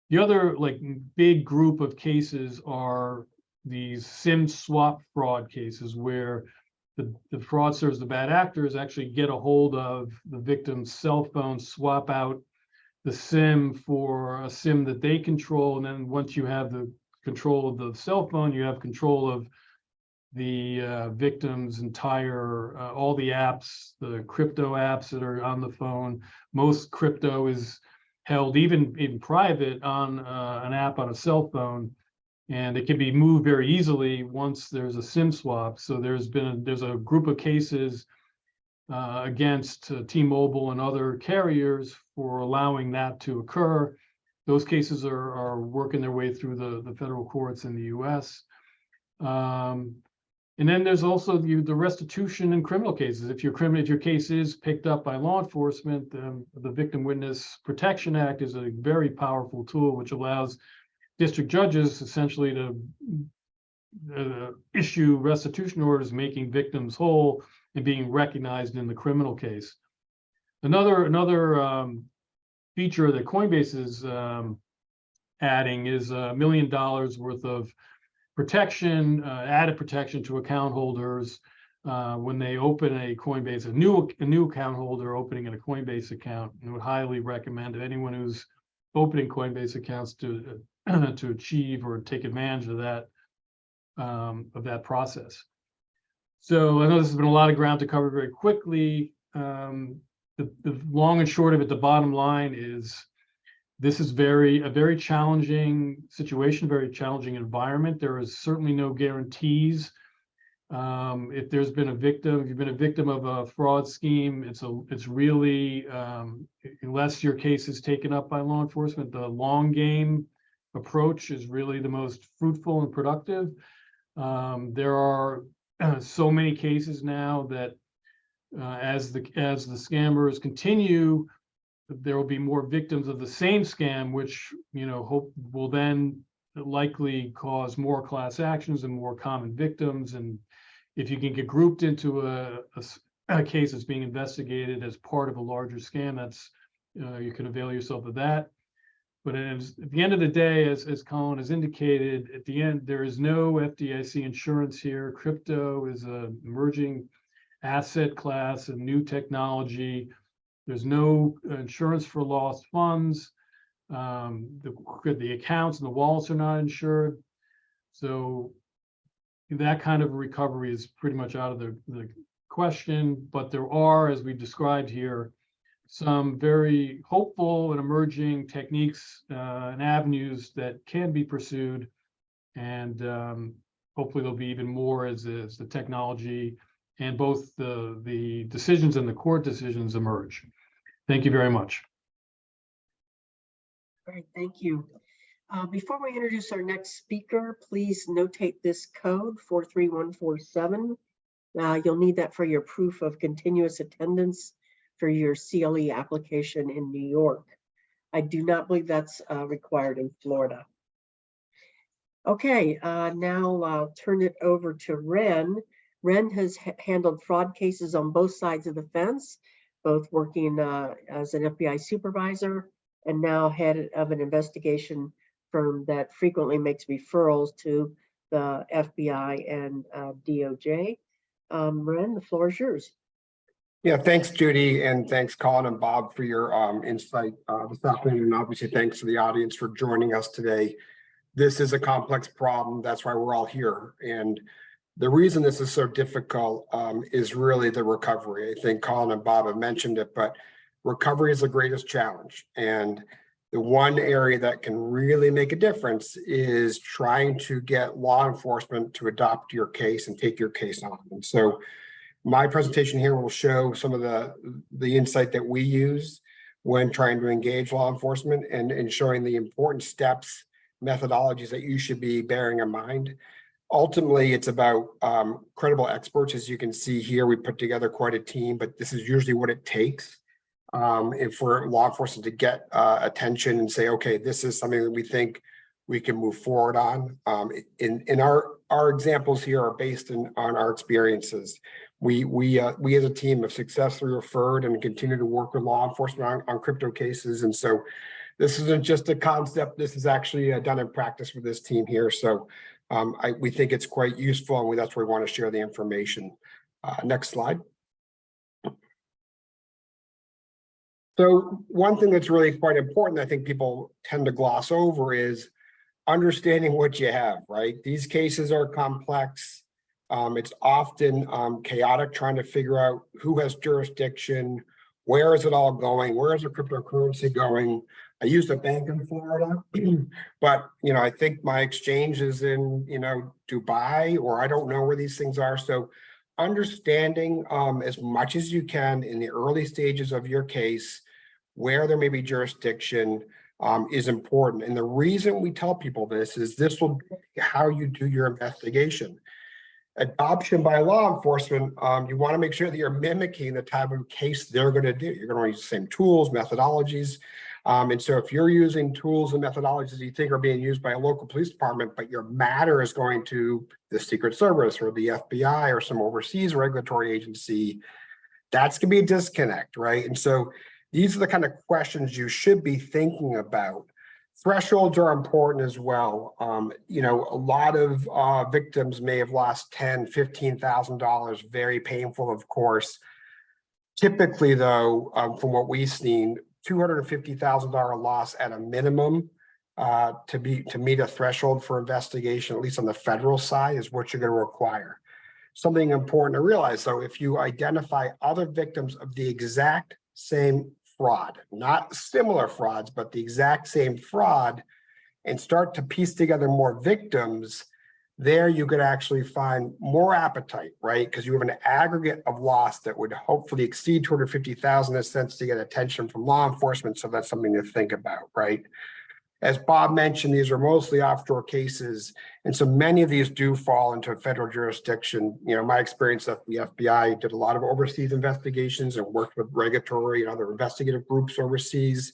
The other like big group of cases are these SIM swap fraud cases where the fraudsters, the bad actors, actually get a hold of the victim's cell phone, swap out the SIM for a SIM that they control. And then once you have the control of the cell phone, you have control of the victim's entire, all the apps, the crypto apps that are on the phone. Most crypto is held even in private on an app on a cell phone, and it can be moved very easily once there's a SIM swap. So there's a group of cases against T-Mobile and other carriers for allowing that to occur. Those cases are working their way through the federal courts in the U.S. And then there's also the restitution in criminal cases. If your case is picked up by law enforcement, the Victim Witness Protection Act is a very powerful tool which allows district judges essentially to issue restitution orders, making victims whole and being recognized in the criminal case. Another feature that Coinbase is adding is $1 million worth of protection, added protection to account holders when they open a Coinbase, a new account holder opening a Coinbase account. And would highly recommend anyone who's opening Coinbase accounts to achieve or take advantage of that process. So I know this has been a lot of ground to cover very quickly. The long and short of it, the bottom line is this is a very challenging situation, very challenging environment. There is certainly no guarantees. If there's been a victim, if you've been a victim of a fraud scheme, it's really, unless your case is taken up by law enforcement, the long game approach is really the most fruitful and productive. There are so many cases now that as the scammers continue, there will be more victims of the same scam, which hope will then likely cause more class actions and more common victims. And if you can get grouped into a case that's being investigated as part of a larger scam, that's you can avail yourself of that. But at the end of the day, as Colin has indicated, at the end, there is no FDIC insurance here. Crypto is an emerging asset class and new technology. There's no insurance for lost funds. The accounts and the wallets are not insured. So that kind of recovery is pretty much out of the question. But there are, as we described here, some very hopeful and emerging techniques and avenues that can be pursued. And hopefully there'll be even more as the technology and both the decisions and the court decisions emerge. Thank you very much. All right, thank you. Before we introduce our next speaker, please notate this code 43147. You'll need that for your proof of continuous attendance for your CLE application in New York. I do not believe that's required in Florida. Okay, now I'll turn it over to Ren. Ren has handled fraud cases on both sides of the fence, both working as an FBI supervisor and now head of an investigation firm that frequently makes referrals to the FBI and DOJ. Ren, the floor is yours. Yeah, thanks, Judy, and thanks, Colin and Bob, for your insight this afternoon. And obviously, thanks to the audience for joining us today. This is a complex problem. That's why we're all here. And the reason this is so difficult is really the recovery. I think Colin and Bob have mentioned it, but recovery is the greatest challenge. And the one area that can really make a difference is trying to get law enforcement to adopt your case and take your case on. And so my presentation here will show some of the insight that we use when trying to engage law enforcement and showing the important steps, methodologies that you should be bearing in mind. Ultimately, it's about credible experts. As you can see here, we put together quite a team, but this is usually what it takes and for law enforcement to get attention and say, okay, this is something that we think we can move forward on. In our our examples here are based on our experiences. We as a team have successfully referred and continue to work with law enforcement on crypto cases. And so this isn't just a concept, this is actually done in practice with this team here. So we think it's quite useful, and that's why we want to share the information. Next slide. So one thing that's really quite important, I think people tend to gloss over, is understanding what you have, right? These cases are complex. It's often chaotic trying to figure out who has jurisdiction, where is it all going, where is the cryptocurrency going. I used a bank in Florida, but I think my exchange is in Dubai, or I don't know where these things are. So understanding as much as you can in the early stages of your case where there may be jurisdiction is important. And the reason we tell people this is this will be how you do your investigation. Adoption by law enforcement, you want to make sure that you're mimicking the type of case they're going to do. You're going to use the same tools, methodologies. And so if you're using tools and methodologies you think are being used by a local police department, but your matter is going to the Secret Service or the FBI or some overseas regulatory agency, that's going to be a disconnect, right? And so these are the kind of questions you should be thinking about. Thresholds are important as well. A lot of victims may have lost $10,000, $15,000, very painful, of course. Typically, though, from what we've seen, $250,000 loss at a minimum to meet a threshold for investigation, at least on the federal side, is what you're going to require. Something important to realize, though, if you identify other victims of the exact same fraud, not similar frauds, but the exact same fraud, and start to piece together more victims, there you could actually find more appetite, right? Because you have an aggregate of loss that would hopefully exceed 250,000 in a sense to get attention from law enforcement. So that's something to think about, right? As Bob mentioned, these are mostly offshore cases, and so many of these do fall into federal jurisdiction. My experience at the FBI did a lot of overseas investigations and worked with regulatory and other investigative groups overseas.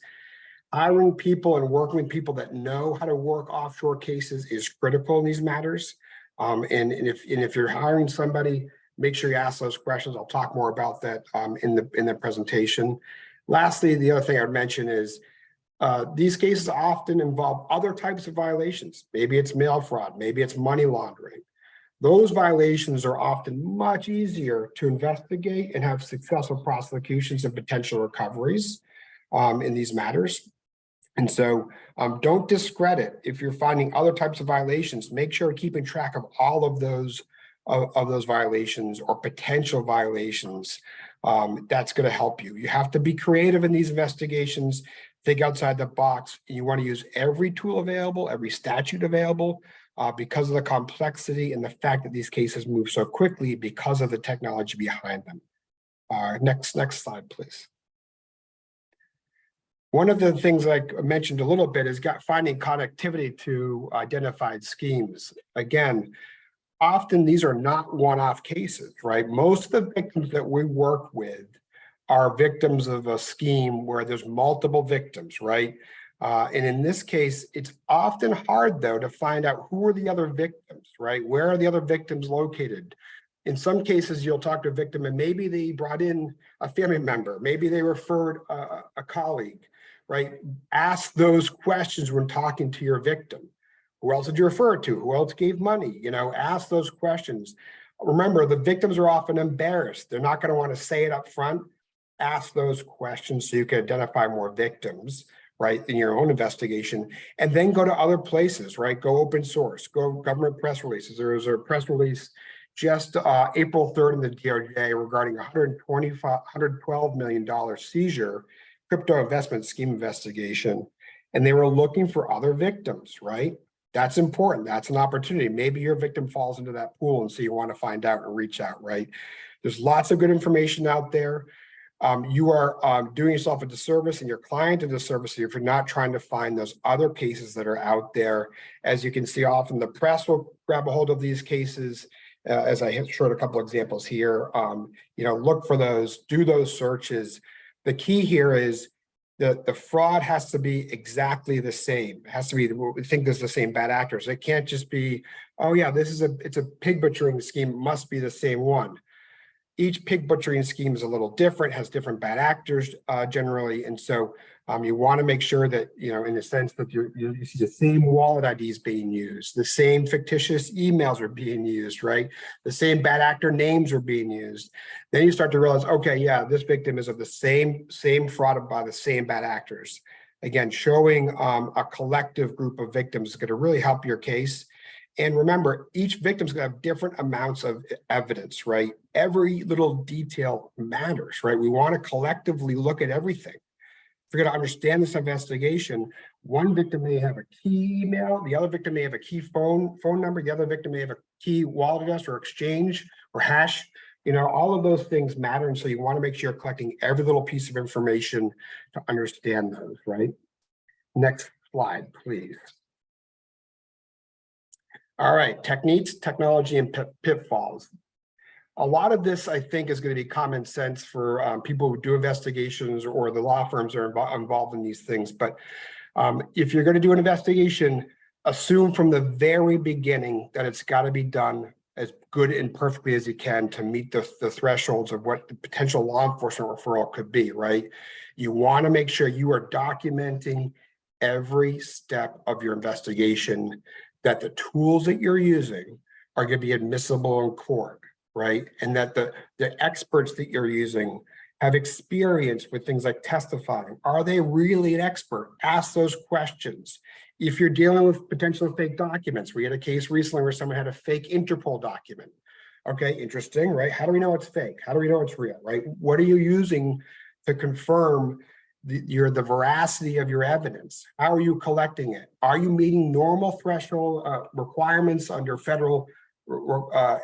Hiring people and working with people that know how to work offshore cases is critical in these matters. And if you're hiring somebody, make sure you ask those questions. I'll talk more about that in the presentation. Lastly, the other thing I'd mention is these cases often involve other types of violations. Maybe it's mail fraud, maybe it's money laundering. Those violations are often much easier to investigate and have successful prosecutions and potential recoveries in these matters. And so don't discredit if you're finding other types of violations. Make sure you're keeping track of all of those violations or potential violations. That's going to help you. You have to be creative in these investigations. Think outside the box. You want to use every tool available, every statute available, because of the complexity and the fact that these cases move so quickly because of the technology behind them. Next slide, please. One of the things I mentioned a little bit is finding connectivity to identified schemes. Again, often these are not one-off cases, right? Most of the victims that we work with are victims of a scheme where there's multiple victims, right? And in this case, it's often hard, though, to find out who are the other victims, right? Where are the other victims located? In some cases, you'll talk to a victim and maybe they brought in a family member, maybe they referred a colleague, right? Ask those questions when talking to your victim. Who else did you refer to? Who else gave money? Ask those questions. Remember, the victims are often embarrassed. They're not going to want to say it up front. Ask those questions so you can identify more victims, right, in your own investigation, and then go to other places, right? Go open source, go government press releases. There was a press release just April 3rd in the DOJ regarding $112 million seizure, crypto investment scheme investigation, and they were looking for other victims, right? That's important. That's an opportunity. Maybe your victim falls into that pool, and so you want to find out and reach out, right? There's lots of good information out there. You are doing yourself a disservice and your client a disservice if you're not trying to find those other cases that are out there. As you can see, often the press will grab a hold of these cases, as I showed a couple examples here. Look for those, do those searches. The key here is The fraud has to be exactly the same. It has to be, we think there's the same bad actors. It can't just be, oh yeah, it's a pig butchering scheme, it must be the same one. Each pig butchering scheme is a little different, has different bad actors generally. And so you want to make sure that, in the sense that you see the same wallet IDs being used, the same fictitious emails are being used, right? The same bad actor names are being used. Then you start to realize, okay, yeah, this victim is of the same fraud by the same bad actors. Again, showing a collective group of victims is going to really help your case. And remember, each victim's gonna have different amounts of evidence, right? Every little detail matters, right? We want to collectively look at everything. If you're gonna understand this investigation, one victim may have a key email, the other victim may have a key phone number, the other victim may have a key wallet address or exchange or hash. All of those things matter. And so you want to make sure you're collecting every little piece of information to understand those, right? Next slide, please. All right, techniques, technology, and pitfalls. A lot of this, I think, is going to be common sense for people who do investigations or the law firms are involved in these things. But if you're going to do an investigation, assume from the very beginning that it's got to be done as good and perfectly as you can to meet the thresholds of what the potential law enforcement referral could be, right? You want to make sure you are documenting every step of your investigation, that the tools that you're using are going to be admissible in court, right? And that the experts that you're using have experience with things like testifying. Are they really an expert? Ask those questions. If you're dealing with potential fake documents, we had a case recently where someone had a fake Interpol document. Okay, interesting, right? How do we know it's fake? How do we know it's real, right? What are you using to confirm the veracity of your evidence? How are you collecting it? Are you meeting normal threshold requirements under federal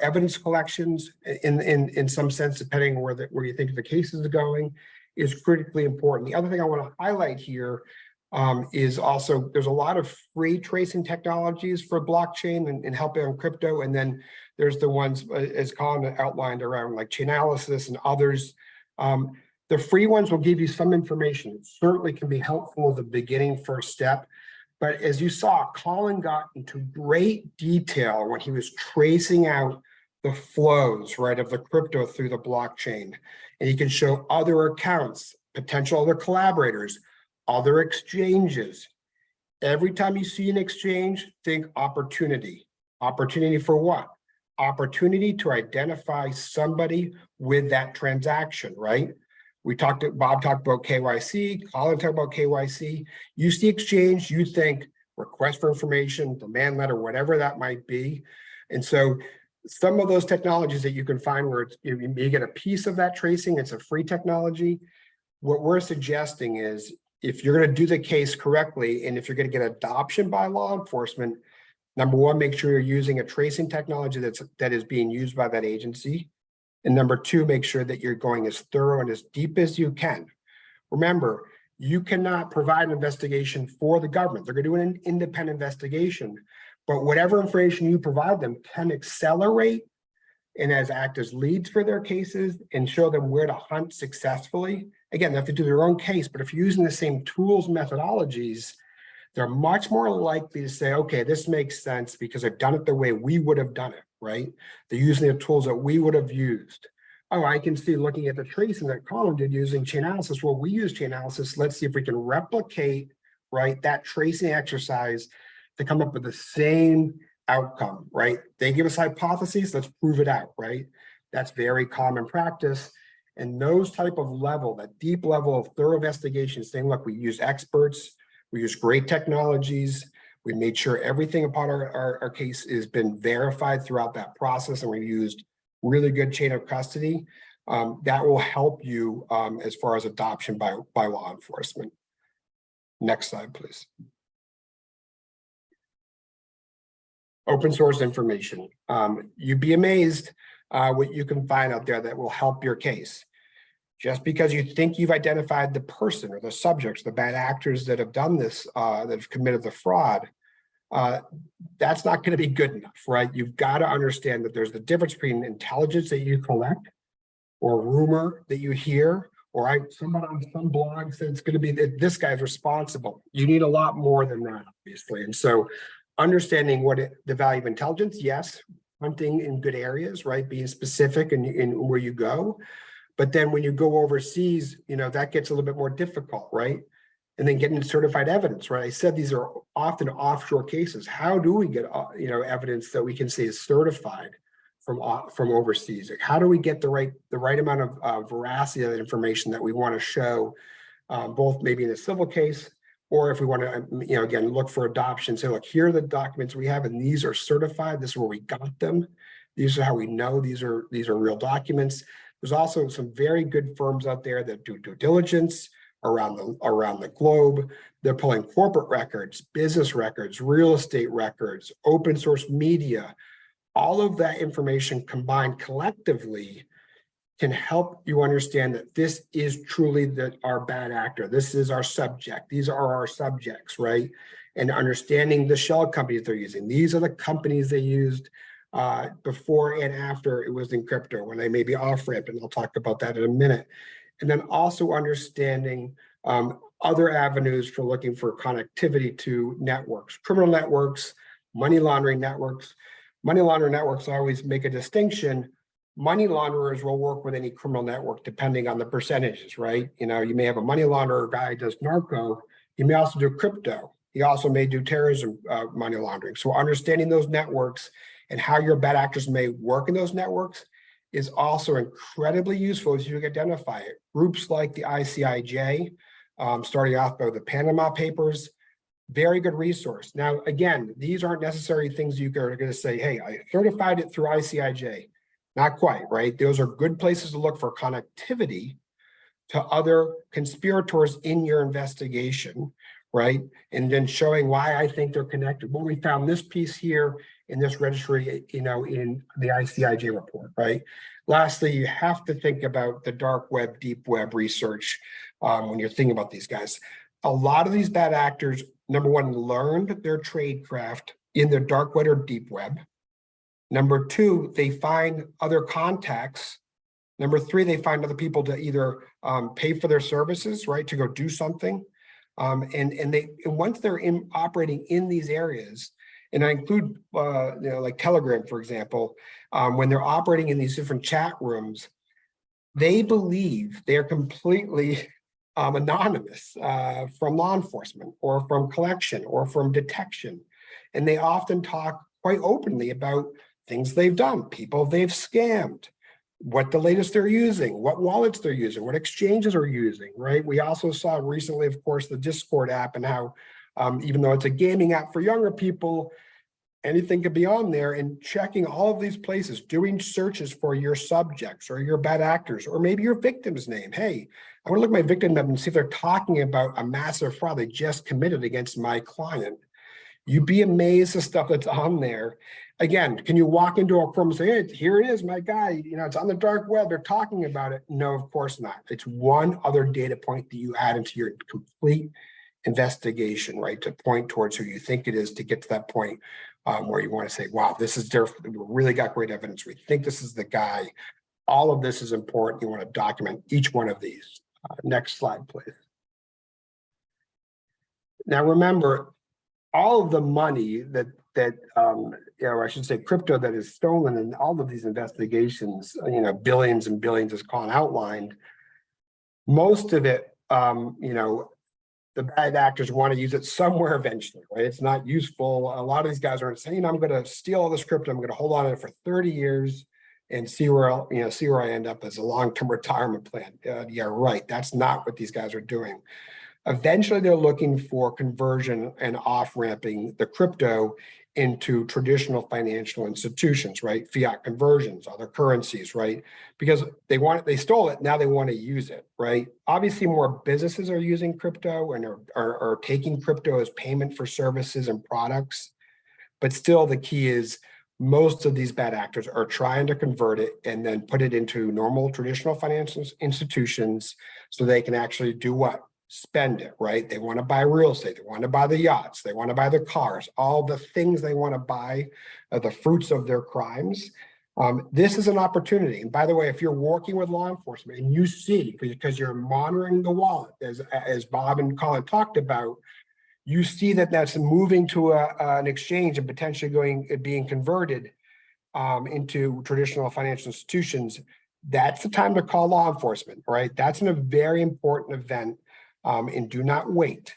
evidence collections in some sense, depending on where you think the case is going, is critically important. The other thing I want to highlight here is also there's a lot of free tracing technologies for blockchain and helping on crypto. And then there's the ones, as Colin outlined, around like Chainalysis and others. The free ones will give you some information. It certainly can be helpful as a beginning first step. But as you saw, Colin got into great detail when he was tracing out the flows, right, of the crypto through the blockchain. And he can show other accounts, potential other collaborators, other exchanges. Every time you see an exchange, think opportunity. Opportunity for what? Opportunity to identify somebody with that transaction, right? Bob talked about KYC, Colin talked about KYC. You see exchange, you think request for information, demand letter, whatever that might be. And so some of those technologies that you can find where you get a piece of that tracing, it's a free technology. What we're suggesting is if you're going to do the case correctly, and if you're going to get adoption by law enforcement, number one, make sure you're using a tracing technology that is being used by that agency. And number two, make sure that you're going as thorough and as deep as you can. Remember, you cannot provide an investigation for the government. They're going to do an independent investigation, but whatever information you provide them can accelerate and act as leads for their cases and show them where to hunt successfully. Again, they have to do their own case, but if you're using the same tools, methodologies, they're much more likely to say, okay, this makes sense because I've done it the way we would have done it, right? They're using the tools that we would have used. Oh, I can see looking at the tracing that Colin did using Chainalysis. Well, we use Chainalysis. Let's see if we can replicate, right, that tracing exercise to come up with the same outcome, right? They give us hypotheses, let's prove it out, right? That's very common practice. And those type of level, that deep level of thorough investigation, saying, look, we use experts, we use great technologies. We made sure everything about our case has been verified throughout that process, and we've used really good chain of custody. That will help you as far as adoption by law enforcement. Next slide, please. Open source information. You'd be amazed what you can find out there that will help your case. Just because you think you've identified the person or the subjects, the bad actors that have done this, that have committed the fraud, that's not going to be good enough, right? You've got to understand that there's the difference between intelligence that you collect or rumor that you hear Or someone on some blog said it's going to be that this guy's responsible. You need a lot more than that, obviously. And so understanding the value of intelligence, yes, hunting in good areas, right? Being specific in where you go. But then when you go overseas, that gets a little bit more difficult, right? And then getting certified evidence, right? I said these are often offshore cases. How do we get, evidence that we can say is certified from overseas? Like, how do we get the right amount of veracity of the information that we want to show, both maybe in a civil case, or if we want to, again, look for adoption, say, look, here are the documents we have, and these are certified. This is where we got them. These are how we know these are real documents. There's also some very good firms out there that do due diligence around the globe. They're pulling corporate records, business records, real estate records, open source media. All of that information combined collectively can help you understand that this is truly our bad actor. This is our subject. These are our subjects, right? And understanding the shell companies they're using. These are the companies they used before and after it was in crypto, when they may be off-ramp, and I'll talk about that in a minute. And then also understanding other avenues for looking for connectivity to networks, criminal networks, money laundering networks. Money laundering networks, I always make a distinction. Money launderers will work with any criminal network depending on the percentages, right? You may have a money launderer guy who does narco. He may also do crypto. He also may do terrorism money laundering. So understanding those networks and how your bad actors may work in those networks is also incredibly useful as you identify it. Groups like the ICIJ, starting off by the Panama Papers, very good resource. Now, again, these aren't necessarily things you are going to say, hey, I certified it through ICIJ. Not quite, right? Those are good places to look for connectivity to other conspirators in your investigation, right? And then showing why I think they're connected. Well, we found this piece here in this registry, in the ICIJ report, right? Lastly, you have to think about the dark web, deep web research when you're thinking about these guys. A lot of these bad actors, number one, learned their trade craft in the dark web or deep web. Number two, they find other contacts. Number three, they find other people to either pay for their services, right, to go do something. And once they're operating in these areas, and I include, like Telegram, for example, when they're operating in these different chat rooms, they believe they are completely anonymous from law enforcement or from collection or from detection. And they often talk quite openly about things they've done, people they've scammed, what the latest they're using, what wallets they're using, what exchanges are using, right? We also saw recently, of course, the Discord app and how, even though it's a gaming app for younger people, anything could be on there, and checking all of these places, doing searches for your subjects or your bad actors, or maybe your victim's name. Hey, I want to look at my victim name and see if they're talking about a massive fraud they just committed against my client. You'd be amazed the stuff that's on there. Again, can you walk into a firm and say, hey, here it is, my guy, it's on the dark web, they're talking about it? No, of course not. It's one other data point that you add into your complete investigation, right? To point towards who you think it is, to get to that point where you want to say, wow, this is different. We really got great evidence. We think this is the guy. All of this is important. You want to document each one of these. Next slide, please. Now, remember, all of the money that I should say crypto that is stolen in all of these investigations, billions and billions, as Colin outlined, most of it, the bad actors want to use it somewhere eventually, right? It's not useful. A lot of these guys aren't saying, I'm going to steal all this crypto, I'm going to hold on to it for 30 years and see where I end up as a long-term retirement plan. Yeah, right. That's not what these guys are doing. Eventually, they're looking for conversion and off-ramping the crypto into traditional financial institutions, right? Fiat conversions, other currencies, right? Because they stole it, now they want to use it, right? Obviously, more businesses are using crypto and are taking crypto as payment for services and products. But still, the key is most of these bad actors are trying to convert it and then put it into normal traditional financial institutions so they can actually do what? Spend it, right? They want to buy real estate. They want to buy the yachts. They want to buy the cars, all the things they want to buy, the fruits of their crimes. This is an opportunity. And by the way, if you're working with law enforcement and you see, because you're monitoring the wallet, as Bob and Colin talked about, you see that that's moving to an exchange and potentially being converted into traditional financial institutions, that's the time to call law enforcement, right? That's a very important event, and do not wait,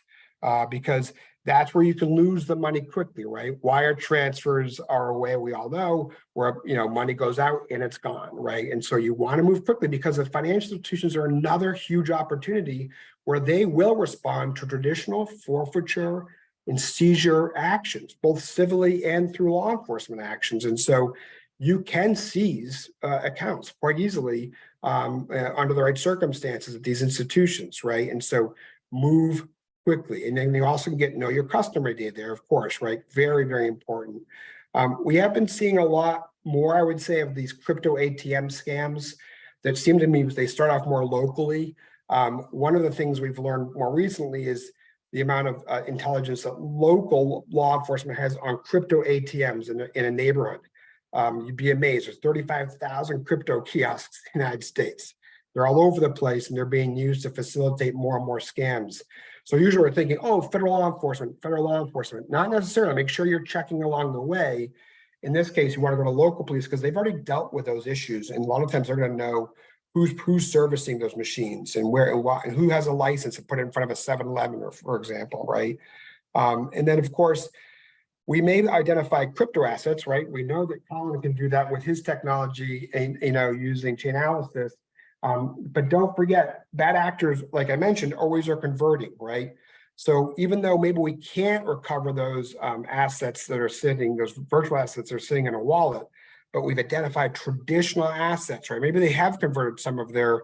because that's where you can lose the money quickly, right? Wire transfers are a way we all know where, money goes out and it's gone, right? And so you want to move quickly because the financial institutions are another huge opportunity where they will respond to traditional forfeiture and seizure actions, both civilly and through law enforcement actions. And so you can seize accounts quite easily under the right circumstances at these institutions, right? And so move quickly. And then you also get know your customer data there, of course, right? Very, very important. We have been seeing a lot more, I would say, of these crypto ATM scams that seem to me they start off more locally. One of the things we've learned more recently is the amount of intelligence that local law enforcement has on crypto ATMs in a neighborhood. You'd be amazed. There's 35,000 crypto kiosks in the United States. They're all over the place and they're being used to facilitate more and more scams. So usually we're thinking, oh, federal law enforcement, not necessarily. Make sure you're checking along the way. In this case, you want to go to local police because they've already dealt with those issues. And a lot of times they're going to know who's servicing those machines and where and what, and who has a license to put it in front of a 7-Eleven, for example, right? And then of course, we may identify crypto assets, right? We know that Colin can do that with his technology and, using chain analysis. But don't forget, bad actors, like I mentioned, always are converting, right? So even though maybe we can't recover those assets that are sitting, those virtual assets that are sitting in a wallet, but we've identified traditional assets, right? Maybe they have converted some of their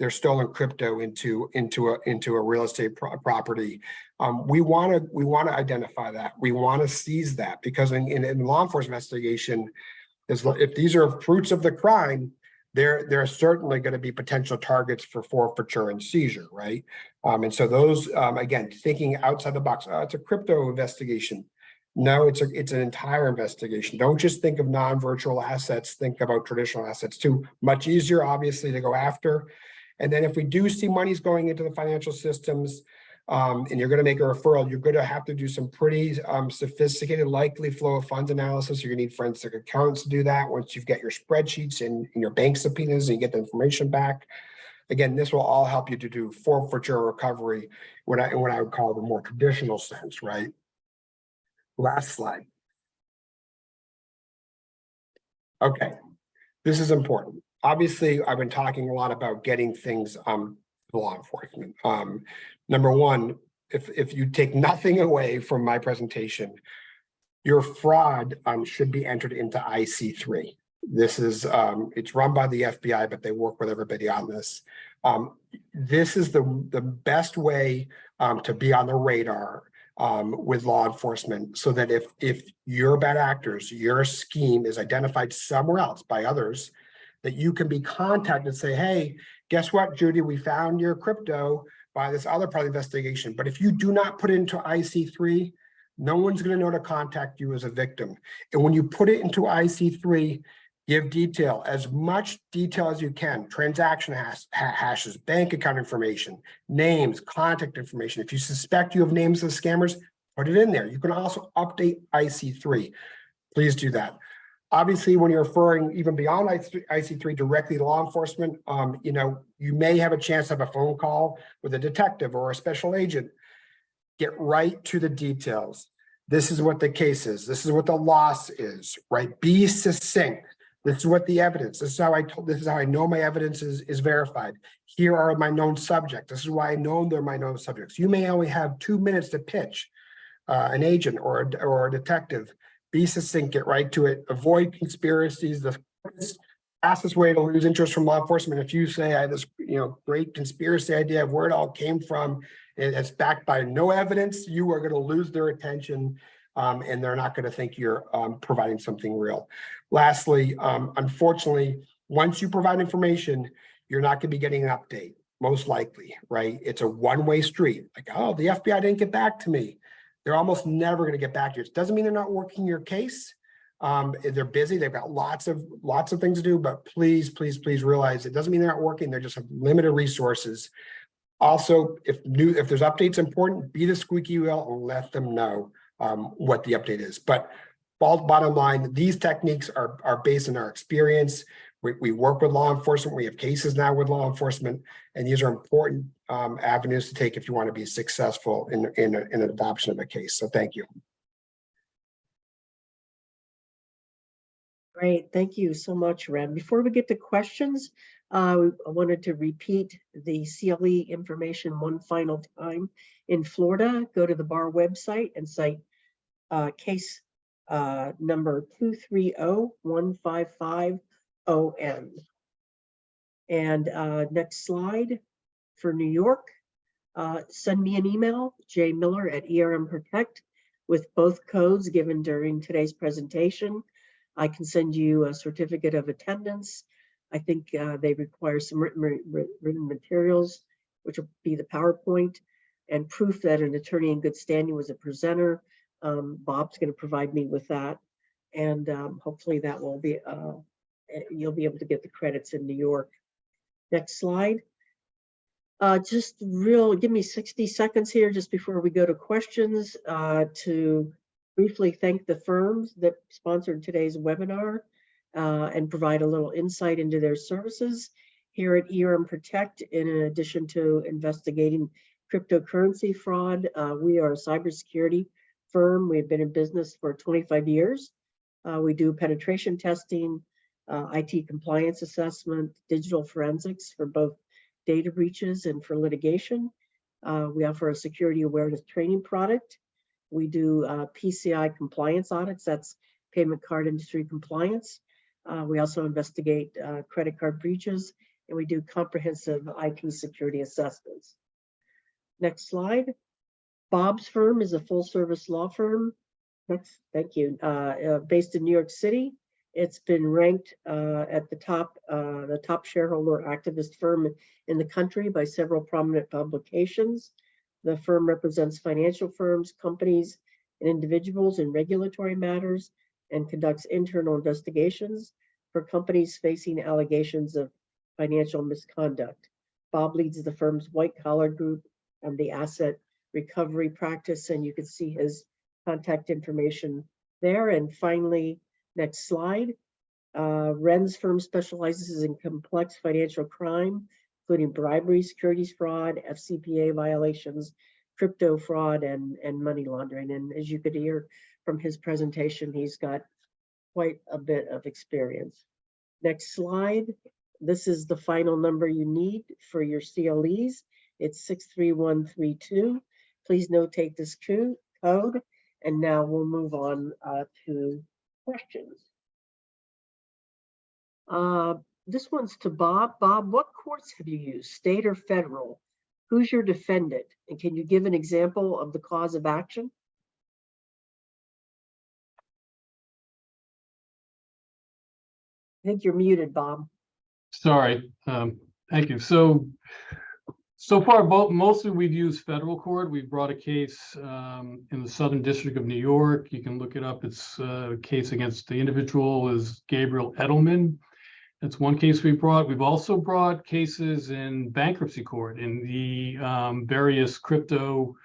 stolen crypto into a real estate property. We want to identify that. We want to seize that because in law enforcement investigation, if these are fruits of the crime, there are certainly going to be potential targets for forfeiture and seizure, right? And so those, again, thinking outside the box, it's a crypto investigation. No, it's an entire investigation. Don't just think of non-virtual assets, think about traditional assets too. Much easier, obviously, to go after. And then if we do see monies going into the financial systems, and you're going to make a referral, you're going to have to do some pretty sophisticated likely flow of funds analysis. You're going to need forensic accountants to do that once you've got your spreadsheets and your bank subpoenas and you get the information back. Again, this will all help you to do forfeiture recovery, what I would call the more traditional sense, right? Last slide. Okay, this is important. Obviously, I've been talking a lot about getting things to law enforcement. Number one, if you take nothing away from my presentation, your fraud should be entered into IC3. This is, it's run by the FBI, but they work with everybody on this. This is the best way to be on the radar with law enforcement so that if your bad actors, your scheme is identified somewhere else by others, that you can be contacted and say, hey, guess what, Judy, we found your crypto by this other part of the investigation. But if you do not put it into IC3, no one's going to know to contact you as a victim. And when you put it into IC3, give detail, as much detail as you can, transaction hashes, bank account information, names, contact information. If you suspect you have names of scammers, put it in there. You can also update IC3. Please do that. Obviously, when you're referring even beyond IC3 directly to law enforcement, you may have a chance to have a phone call with a detective or a special agent. Get right to the details. This is what the case is. This is what the loss is, right? Be succinct. This is what the evidence. This is how I know my evidence is verified. Here are my known subjects. This is why I know they're my known subjects. You may only have 2 minutes to pitch an agent or a detective. Be succinct, get right to it. Avoid conspiracies. The fastest way to lose interest from law enforcement, if you say I had this great conspiracy idea of where it all came from, and it's backed by no evidence, you are going to lose their attention, and they're not going to think you're providing something real. Lastly, unfortunately, once you provide information, you're not going to be getting an update, most likely, right? It's a one-way street. Like, oh, the FBI didn't get back to me. They're almost never going to get back to you. It doesn't mean they're not working your case. They're busy. They've got lots of things to do, but please, please, please realize it doesn't mean they're not working. They just have limited resources. Also, if there's updates important, be the squeaky wheel and let them know what the update is. But bottom line, these techniques are based on our experience. We work with law enforcement. We have cases now with law enforcement, and these are important avenues to take if you want to be successful in an adoption of a case. So thank you. Great, thank you so much, Ren. Before we get to questions, I wanted to repeat the CLE information one final time. In Florida, go to the bar website and cite case number 230155ON. And next slide. For New York, send me an email, jmiller@ERM Protect, with both codes given during today's presentation. I can send you a certificate of attendance. I think they require some written materials, which will be the PowerPoint, and proof that an attorney in good standing was a presenter. Bob's going to provide me with that, and hopefully that will be you'll be able to get the credits in New York. Next slide. Give me 60 seconds here just before we go to questions to briefly thank the firms that sponsored today's webinar and provide a little insight into their services. Here at ERM Protect, in addition to investigating cryptocurrency fraud, we are a cybersecurity firm. We've been in business for 25 years. We do penetration testing, IT compliance assessment, digital forensics for both data breaches and for litigation. We offer a security awareness training product. We do PCI compliance audits, that's payment card industry compliance. We also investigate credit card breaches, and we do comprehensive IP security assessments. Next slide. Bob's firm is a full service law firm. Thank you. Based in New York City. It's been ranked at the top shareholder activist firm in the country by several prominent publications. The firm represents financial firms, companies, and individuals in regulatory matters and conducts internal investigations for companies facing allegations of financial misconduct. Bob leads the firm's white collar group and the asset recovery practice, and you can see his contact information there. And finally, next slide. Ren's firm specializes in complex financial crime, including bribery, securities fraud, FCPA violations, crypto fraud, and money laundering. And as you could hear from his presentation, he's got quite a bit of experience. Next slide. This is the final number you need for your CLEs. It's 63132. Please notate this code. And now we'll move on to questions. This one's to Bob. Bob, what courts have you used, state or federal? Who's your defendant? And can you give an example of the cause of action? I think you're muted, Bob. Sorry. Thank you. So far, mostly we've used federal court. We've brought a case in the Southern District of New York. You can look it up. It's a case against the individual is Gabriel Edelman. That's one case we brought. We've also brought cases in bankruptcy court in the various crypto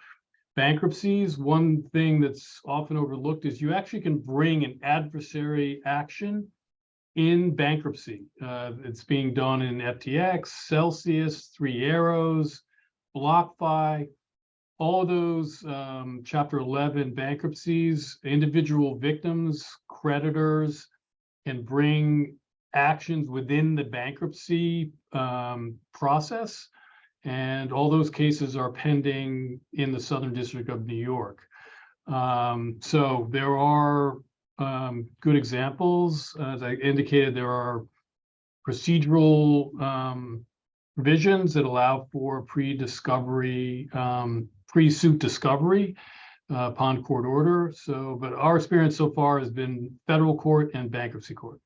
bankruptcies. One thing that's often overlooked is you actually can bring an adversary action in bankruptcy. It's being done in FTX, Celsius, Three Arrows, BlockFi, all of those Chapter 11 bankruptcies. Individual victims, creditors can bring actions within the bankruptcy process. And all those cases are pending in the Southern District of New York. So there are good examples. As I indicated, there are procedural provisions that allow for pre-discovery, pre-suit discovery upon court order. So, but our experience so far has been federal court and bankruptcy court.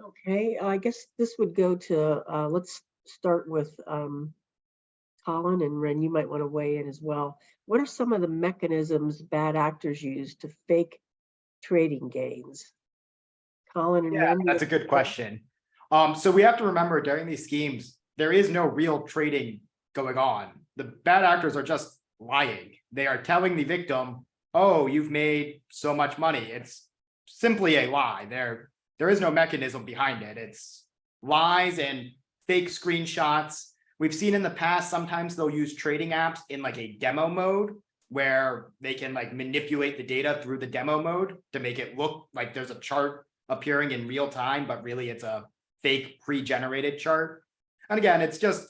Okay, I guess this would go to, let's start with Colin, and Ren, you might want to weigh in as well. What are some of the mechanisms bad actors use to fake trading gains? Colin and Yeah, Randy? that's a good question. So we have to remember during these schemes, there is no real trading going on. The bad actors are just lying. They are telling the victim, oh, you've made so much money. It's simply a lie. There is no mechanism behind it. It's lies and fake screenshots. We've seen in the past, sometimes they'll use trading apps in like a demo mode where they can like manipulate the data through the demo mode to make it look like there's a chart appearing in real time, but really it's a fake pre-generated chart. And again, it's just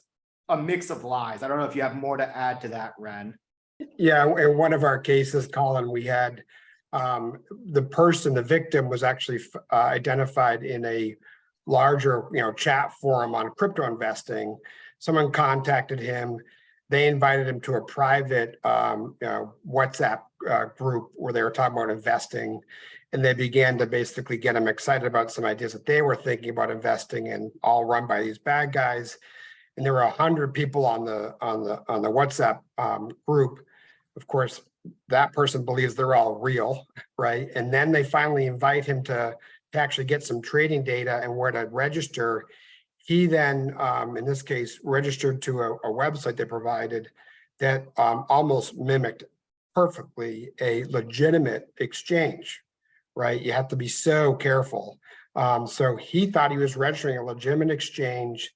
a mix of lies. I don't know if you have more to add to that, Ren. Yeah, in one of our cases, Colin, we had the victim was actually identified in a larger, chat forum on crypto investing. Someone contacted him. They invited him to a private WhatsApp group where they were talking about investing, and they began to basically get him excited about some ideas that they were thinking about investing in, all run by these bad guys. And there were 100 people on the WhatsApp group. Of course, that person believes they're all real, right? And then they finally invite him to actually get some trading data and where to register. He then, in this case, registered to a website they provided that almost mimicked perfectly a legitimate exchange, right? You have to be so careful. So he thought he was registering a legitimate exchange.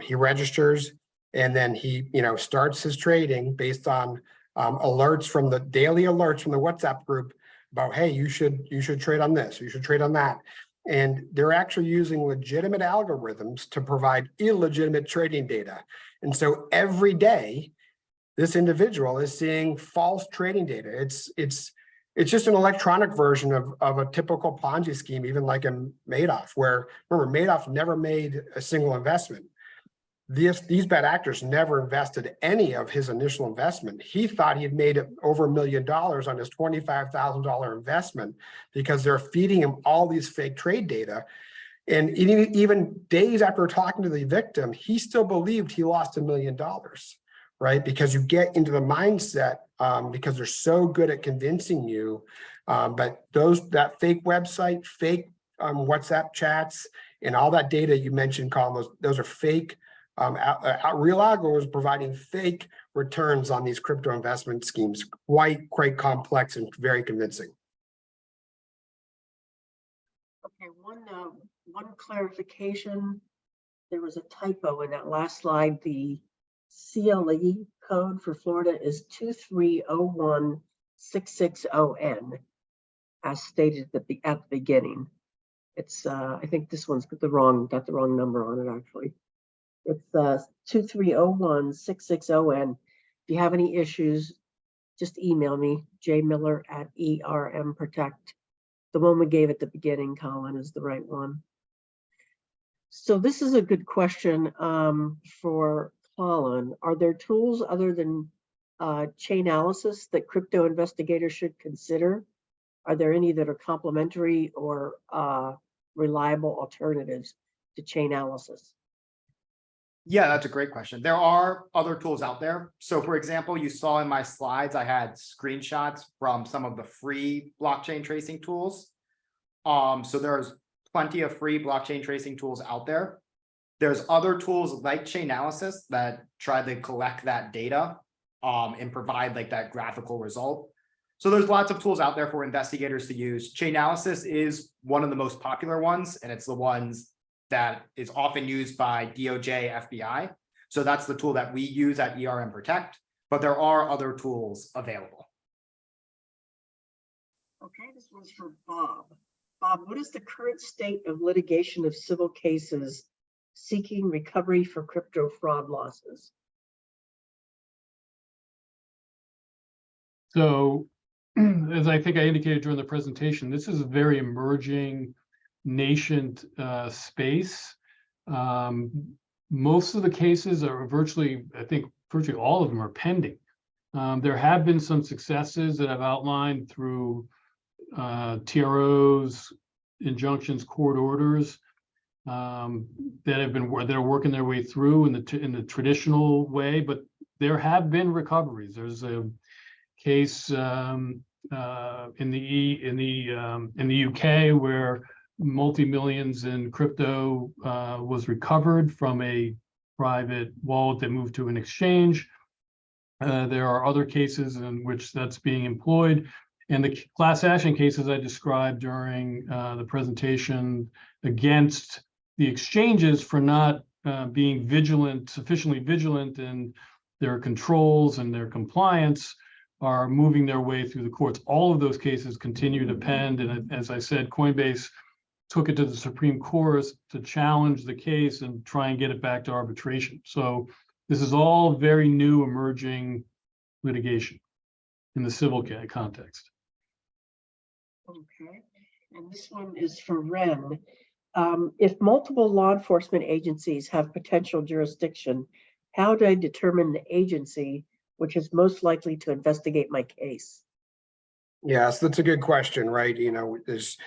He registers and then he, starts his trading based on alerts from the daily alerts from the WhatsApp group about, hey, you should trade on this, you should trade on that. And they're actually using legitimate algorithms to provide illegitimate trading data. And so every day, this individual is seeing false trading data. It's just an electronic version of a typical Ponzi scheme, even like in Madoff, where remember, Madoff never made a single investment. These bad actors never invested any of his initial investment. He thought he had made over $1 million on his $25,000 investment because they're feeding him all these fake trade data. And even days after talking to the victim, he still believed he lost $1 million, right? Because you get into the mindset because they're so good at convincing you. But that fake website, fake WhatsApp chats, and all that data you mentioned, Colin, those are fake. Real Algo was providing fake returns on these crypto investment schemes, quite complex and very convincing. Okay, one clarification. There was a typo in that last slide. The CLE code for Florida is 2301660N, as stated at the beginning. It's I think this one's got the wrong number on it actually. It's 2301660N. If you have any issues, just email me, jmiller@ERMProtect. The one we gave at the beginning, Colin, is the right one. So this is a good question for Colin. Are there tools other than Chainalysis that crypto investigators should consider? Are there any that are complementary or reliable alternatives to Chainalysis? Yeah, that's a great question. There are other tools out there. So for example, you saw in my slides, I had screenshots from some of the free blockchain tracing tools. So there's plenty of free blockchain tracing tools out there. There's other tools like Chainalysis that try to collect that data and provide like that graphical result. So there's lots of tools out there for investigators to use. Chainalysis is one of the most popular ones, and it's the ones that is often used by DOJ, FBI. So that's the tool that we use at ERMProtect, but there are other tools available. Okay, this one's for Bob. Bob, what is the current state of litigation of civil cases seeking recovery for crypto fraud losses? So, as I think I indicated during the presentation, this is a very emerging nascent space. Most of the cases are virtually all of them are pending. There have been some successes that I've outlined through TROs, injunctions, court orders that are working their way through in the traditional way, but there have been recoveries. There's a case the UK, where multi-millions in crypto was recovered from a private wallet that moved to an exchange. There are other cases in which that's being employed. And the class action cases I described during the presentation against the exchanges for not being sufficiently vigilant in their controls and their compliance are moving their way through the courts. All of those cases continue to pend. And as I said, Coinbase took it to the Supreme Court to challenge the case and try and get it back to arbitration. So this is all very new emerging litigation in the civil context. Okay, and this one is for Ren. If multiple law enforcement agencies have potential jurisdiction, how do I determine the agency which is most likely to investigate my case? Yes, that's a good question, right? You know, there's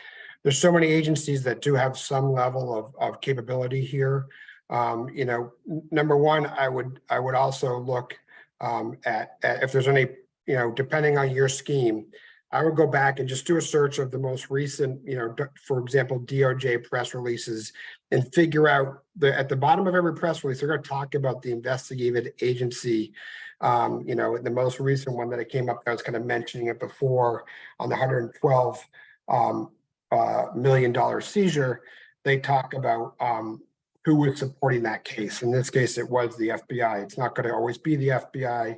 so many agencies that do have some level of capability here. You know, number one, I would also look at if there's any, you know, depending on your scheme, I would go back and just do a search of the most recent, you know, for example, DOJ press releases and figure out at the bottom of every press release, they're going to talk about the investigative agency. You know, the most recent one that it came up, I was kind of mentioning it before on the $112 million seizure, they talk about who was supporting that case. In this case, it was the FBI. It's not going to always be the FBI.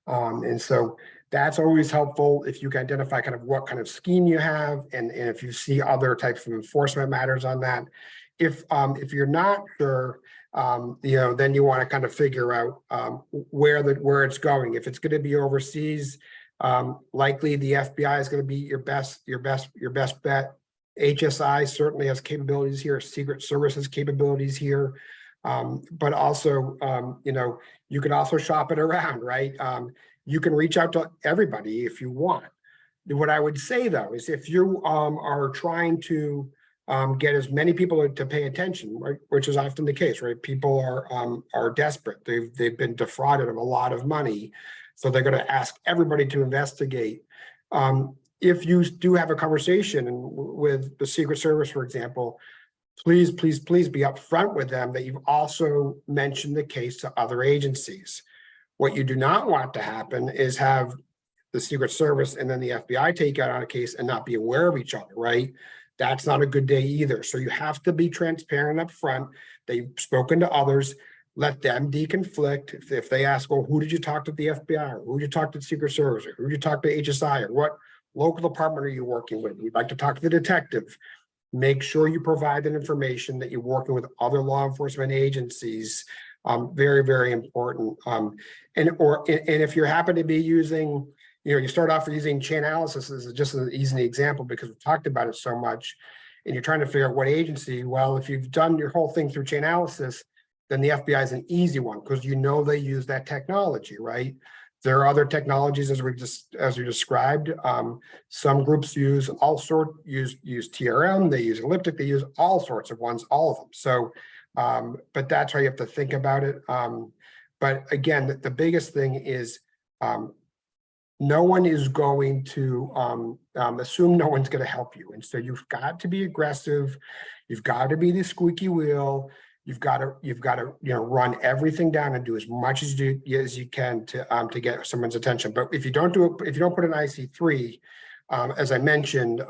And so that's always helpful if you can identify kind of what kind of scheme you have and if you see other types of enforcement matters on that. If you're not sure, you know, then you want to kind of figure out where it's going. If it's going to be overseas, likely the FBI is going to be your best bet. HSI certainly has capabilities here. Secret Service has capabilities here, but also, you know, you can also shop it around, right? You can reach out to everybody if you want. What I would say though is if you are trying to get as many people to pay attention, right, which is often the case, right? People are desperate. They've been defrauded of a lot of money, so they're going to ask everybody to investigate. If you do have a conversation with the Secret Service, for example, please be upfront with them that you've also mentioned the case to other agencies. What you do not want to happen is have the Secret Service and then the FBI take out on a case and not be aware of each other, right? That's not a good day either. So you have to be transparent up front that you've spoken to others, let them deconflict. If they ask, well, who did you talk to at the FBI? Or who did you talk to the Secret Service? Or who did you talk to HSI? Or what local department are you working with? You'd like to talk to the detective. Make sure you provide that information that you're working with other law enforcement agencies. Very, very important. And if you happen to be using, you know, you start off using Chainalysis as just an easy example because we've talked about it so much, and you're trying to figure out what agency. Well, if you've done your whole thing through Chainalysis, then the FBI is an easy one because you know they use that technology, right? There are other technologies as we described. Some groups use use TRM, they use Elliptic, they use all sorts of ones, all of them. So, but that's how you have to think about it. But again, the biggest thing is no one is going to assume no one's going to help you. And so you've got to be aggressive. You've got to be the squeaky wheel. You've got to, you know, run everything down and do as much as you can to get someone's attention. But if you don't do it, if you don't put an IC3, as I mentioned,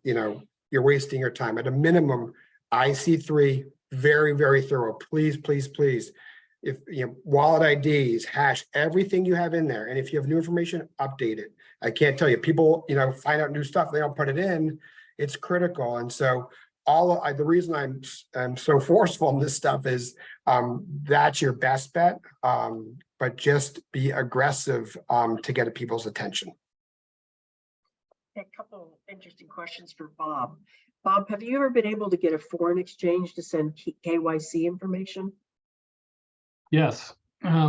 you know, you're wasting your time. At a minimum, IC3, very, very thorough. Please, please, please. If you know, wallet IDs, hash everything you have in there. And if you have new information, update it. I can't tell you, people, you know, find out new stuff, they don't put it in. It's critical. And so the reason I'm so forceful in this stuff is that's your best bet, but just be aggressive to get people's attention. A couple interesting questions for Bob. Bob, have you ever been able to get a foreign exchange to send KYC information? Yes.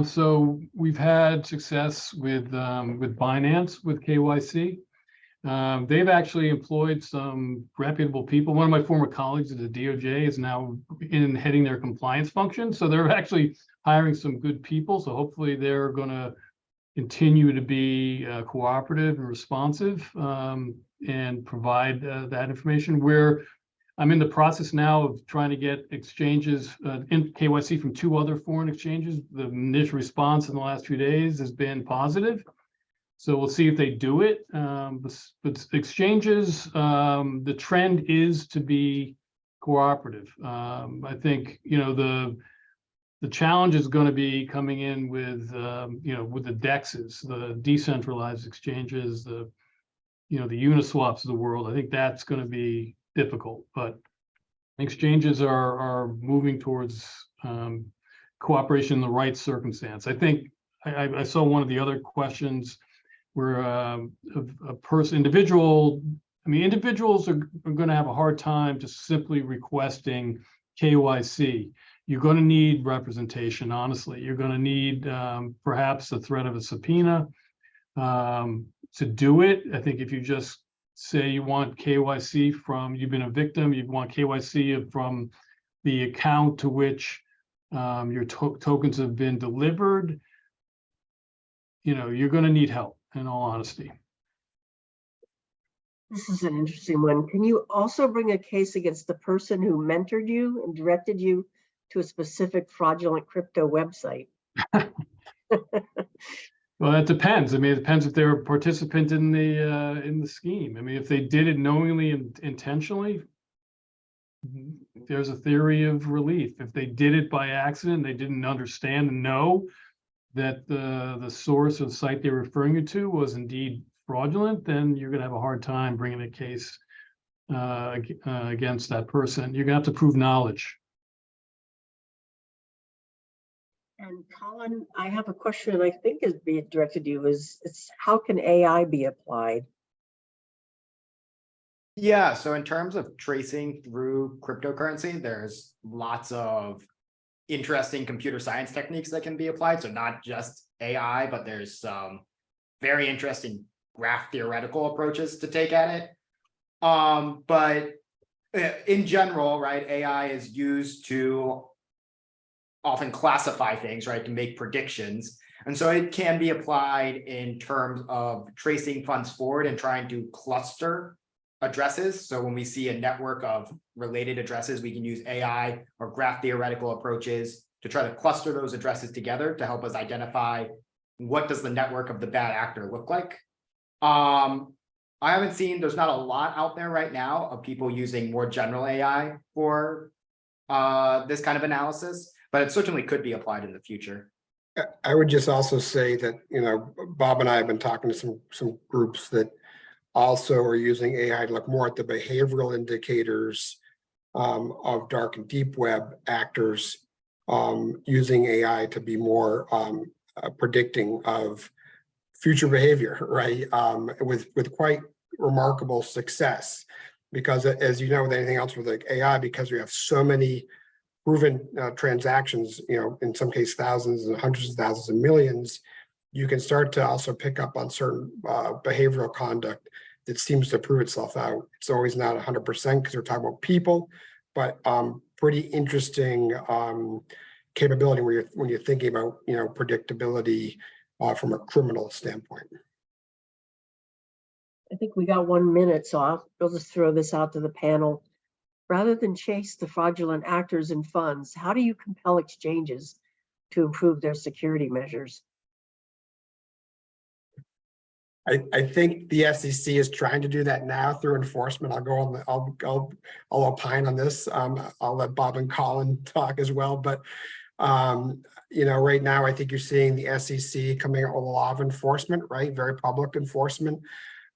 So we've had success with Binance with KYC. They've actually employed some reputable people. One of my former colleagues at the DOJ is now heading their compliance function. So they're actually hiring some good people. So hopefully they're going to continue to be cooperative and responsive and provide that information. I'm in the process now of trying to get exchanges in KYC from 2 other foreign exchanges. The initial response in the last few days has been positive. So we'll see if they do it. But exchanges, the trend is to be cooperative. I think, the challenge is going to be coming in with, with the DEXs, the decentralized exchanges, the Uniswaps of the world. I think that's going to be difficult, but exchanges are moving towards cooperation in the right circumstance. I think I saw one of the other questions where individuals are going to have a hard time just simply requesting KYC. You're going to need representation, honestly. You're going to need perhaps the threat of a subpoena to do it. I think if you just say you want KYC you've been a victim, you want KYC from the account to which your tokens have been delivered, you're going to need help, in all honesty. This is an interesting one. Can you also bring a case against the person who mentored you and directed you to a specific fraudulent crypto website? Well, that depends. It depends if they're a participant in the scheme. If they did it knowingly and intentionally, there's a theory of relief. If they did it by accident, they didn't understand and know that the source of the site they're referring you to was indeed fraudulent, then you're going to have a hard time bringing a case against that person. You're going to have to prove knowledge. And Colin, I have a question I think is being directed to you. It's how can AI be applied? Yeah, so in terms of tracing through cryptocurrency, there's lots of interesting computer science techniques that can be applied. So not just AI, but there's some very interesting graph theoretical approaches to take at it. But in general, right, AI is used to often classify things, right, to make predictions. And so it can be applied in terms of tracing funds forward and trying to cluster addresses. So when we see a network of related addresses, we can use AI or graph theoretical approaches to try to cluster those addresses together to help us identify what does the network of the bad actor look like. I haven't seen, there's not a lot out there right now of people using more general AI for this kind of analysis, but it certainly could be applied in the future. I would just also say that, Bob and I have been talking to some groups that also are using AI to look more at the behavioral indicators of dark and deep web actors, using AI to be more predicting of future behavior, right? With quite remarkable success, because as you know, with anything else with like AI, because we have so many proven transactions, in some cases thousands and hundreds of thousands and millions, you can start to also pick up on certain behavioral conduct that seems to prove itself out. It's always not 100% because we're talking about people, but pretty interesting capability when you're thinking about predictability from a criminal standpoint. I think we got 1 minute, so I'll just throw this out to the panel. Rather than chase the fraudulent actors and funds, how do you compel exchanges to improve their security measures? I think the SEC is trying to do that now through enforcement. I'll opine on this. I'll let Bob and Colin talk as well. But right now I think you're seeing the SEC coming out with a lot of enforcement, right? Very public enforcement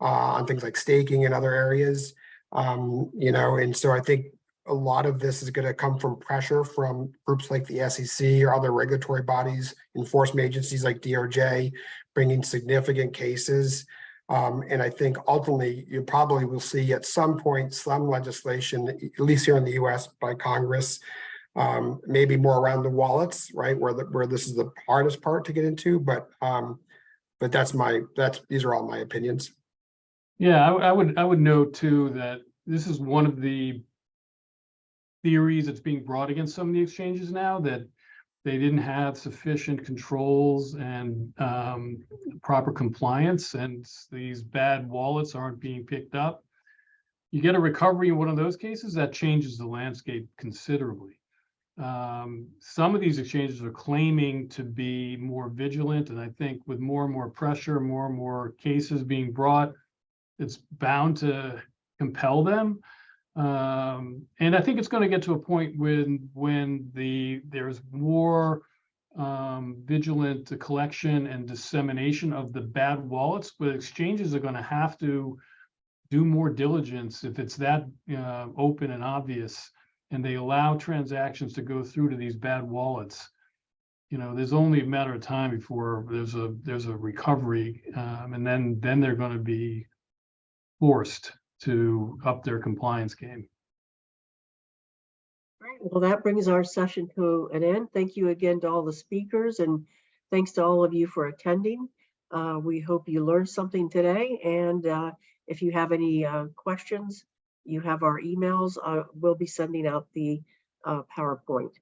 on things like staking and other areas. And so I think a lot of this is going to come from pressure from groups like the SEC or other regulatory bodies, enforcement agencies like DOJ, bringing significant cases. And I think ultimately you probably will see at some point some legislation, at least here in the US by Congress, maybe more around the wallets, right? Where this is the hardest part to get into, but these are all my opinions. Yeah, I would note too that this is one of the theories that's being brought against some of the exchanges now, that they didn't have sufficient controls and proper compliance, and these bad wallets aren't being picked up. You get a recovery in one of those cases, that changes the landscape considerably. Some of these exchanges are claiming to be more vigilant, and I think with more and more pressure, more and more cases being brought, it's bound to compel them. And I think it's going to get to a point when there's more vigilant collection and dissemination of the bad wallets, but exchanges are going to have to do more diligence if it's that open and obvious, and they allow transactions to go through to these bad wallets. There's only a matter of time before there's a recovery, and then they're going to be forced to up their compliance game. Right. Well, that brings our session to an end. Thank you again to all the speakers, and thanks to all of you for attending. We hope you learned something today, and if you have any questions, you have our emails. We'll be sending out the PowerPoint.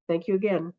Thank you again.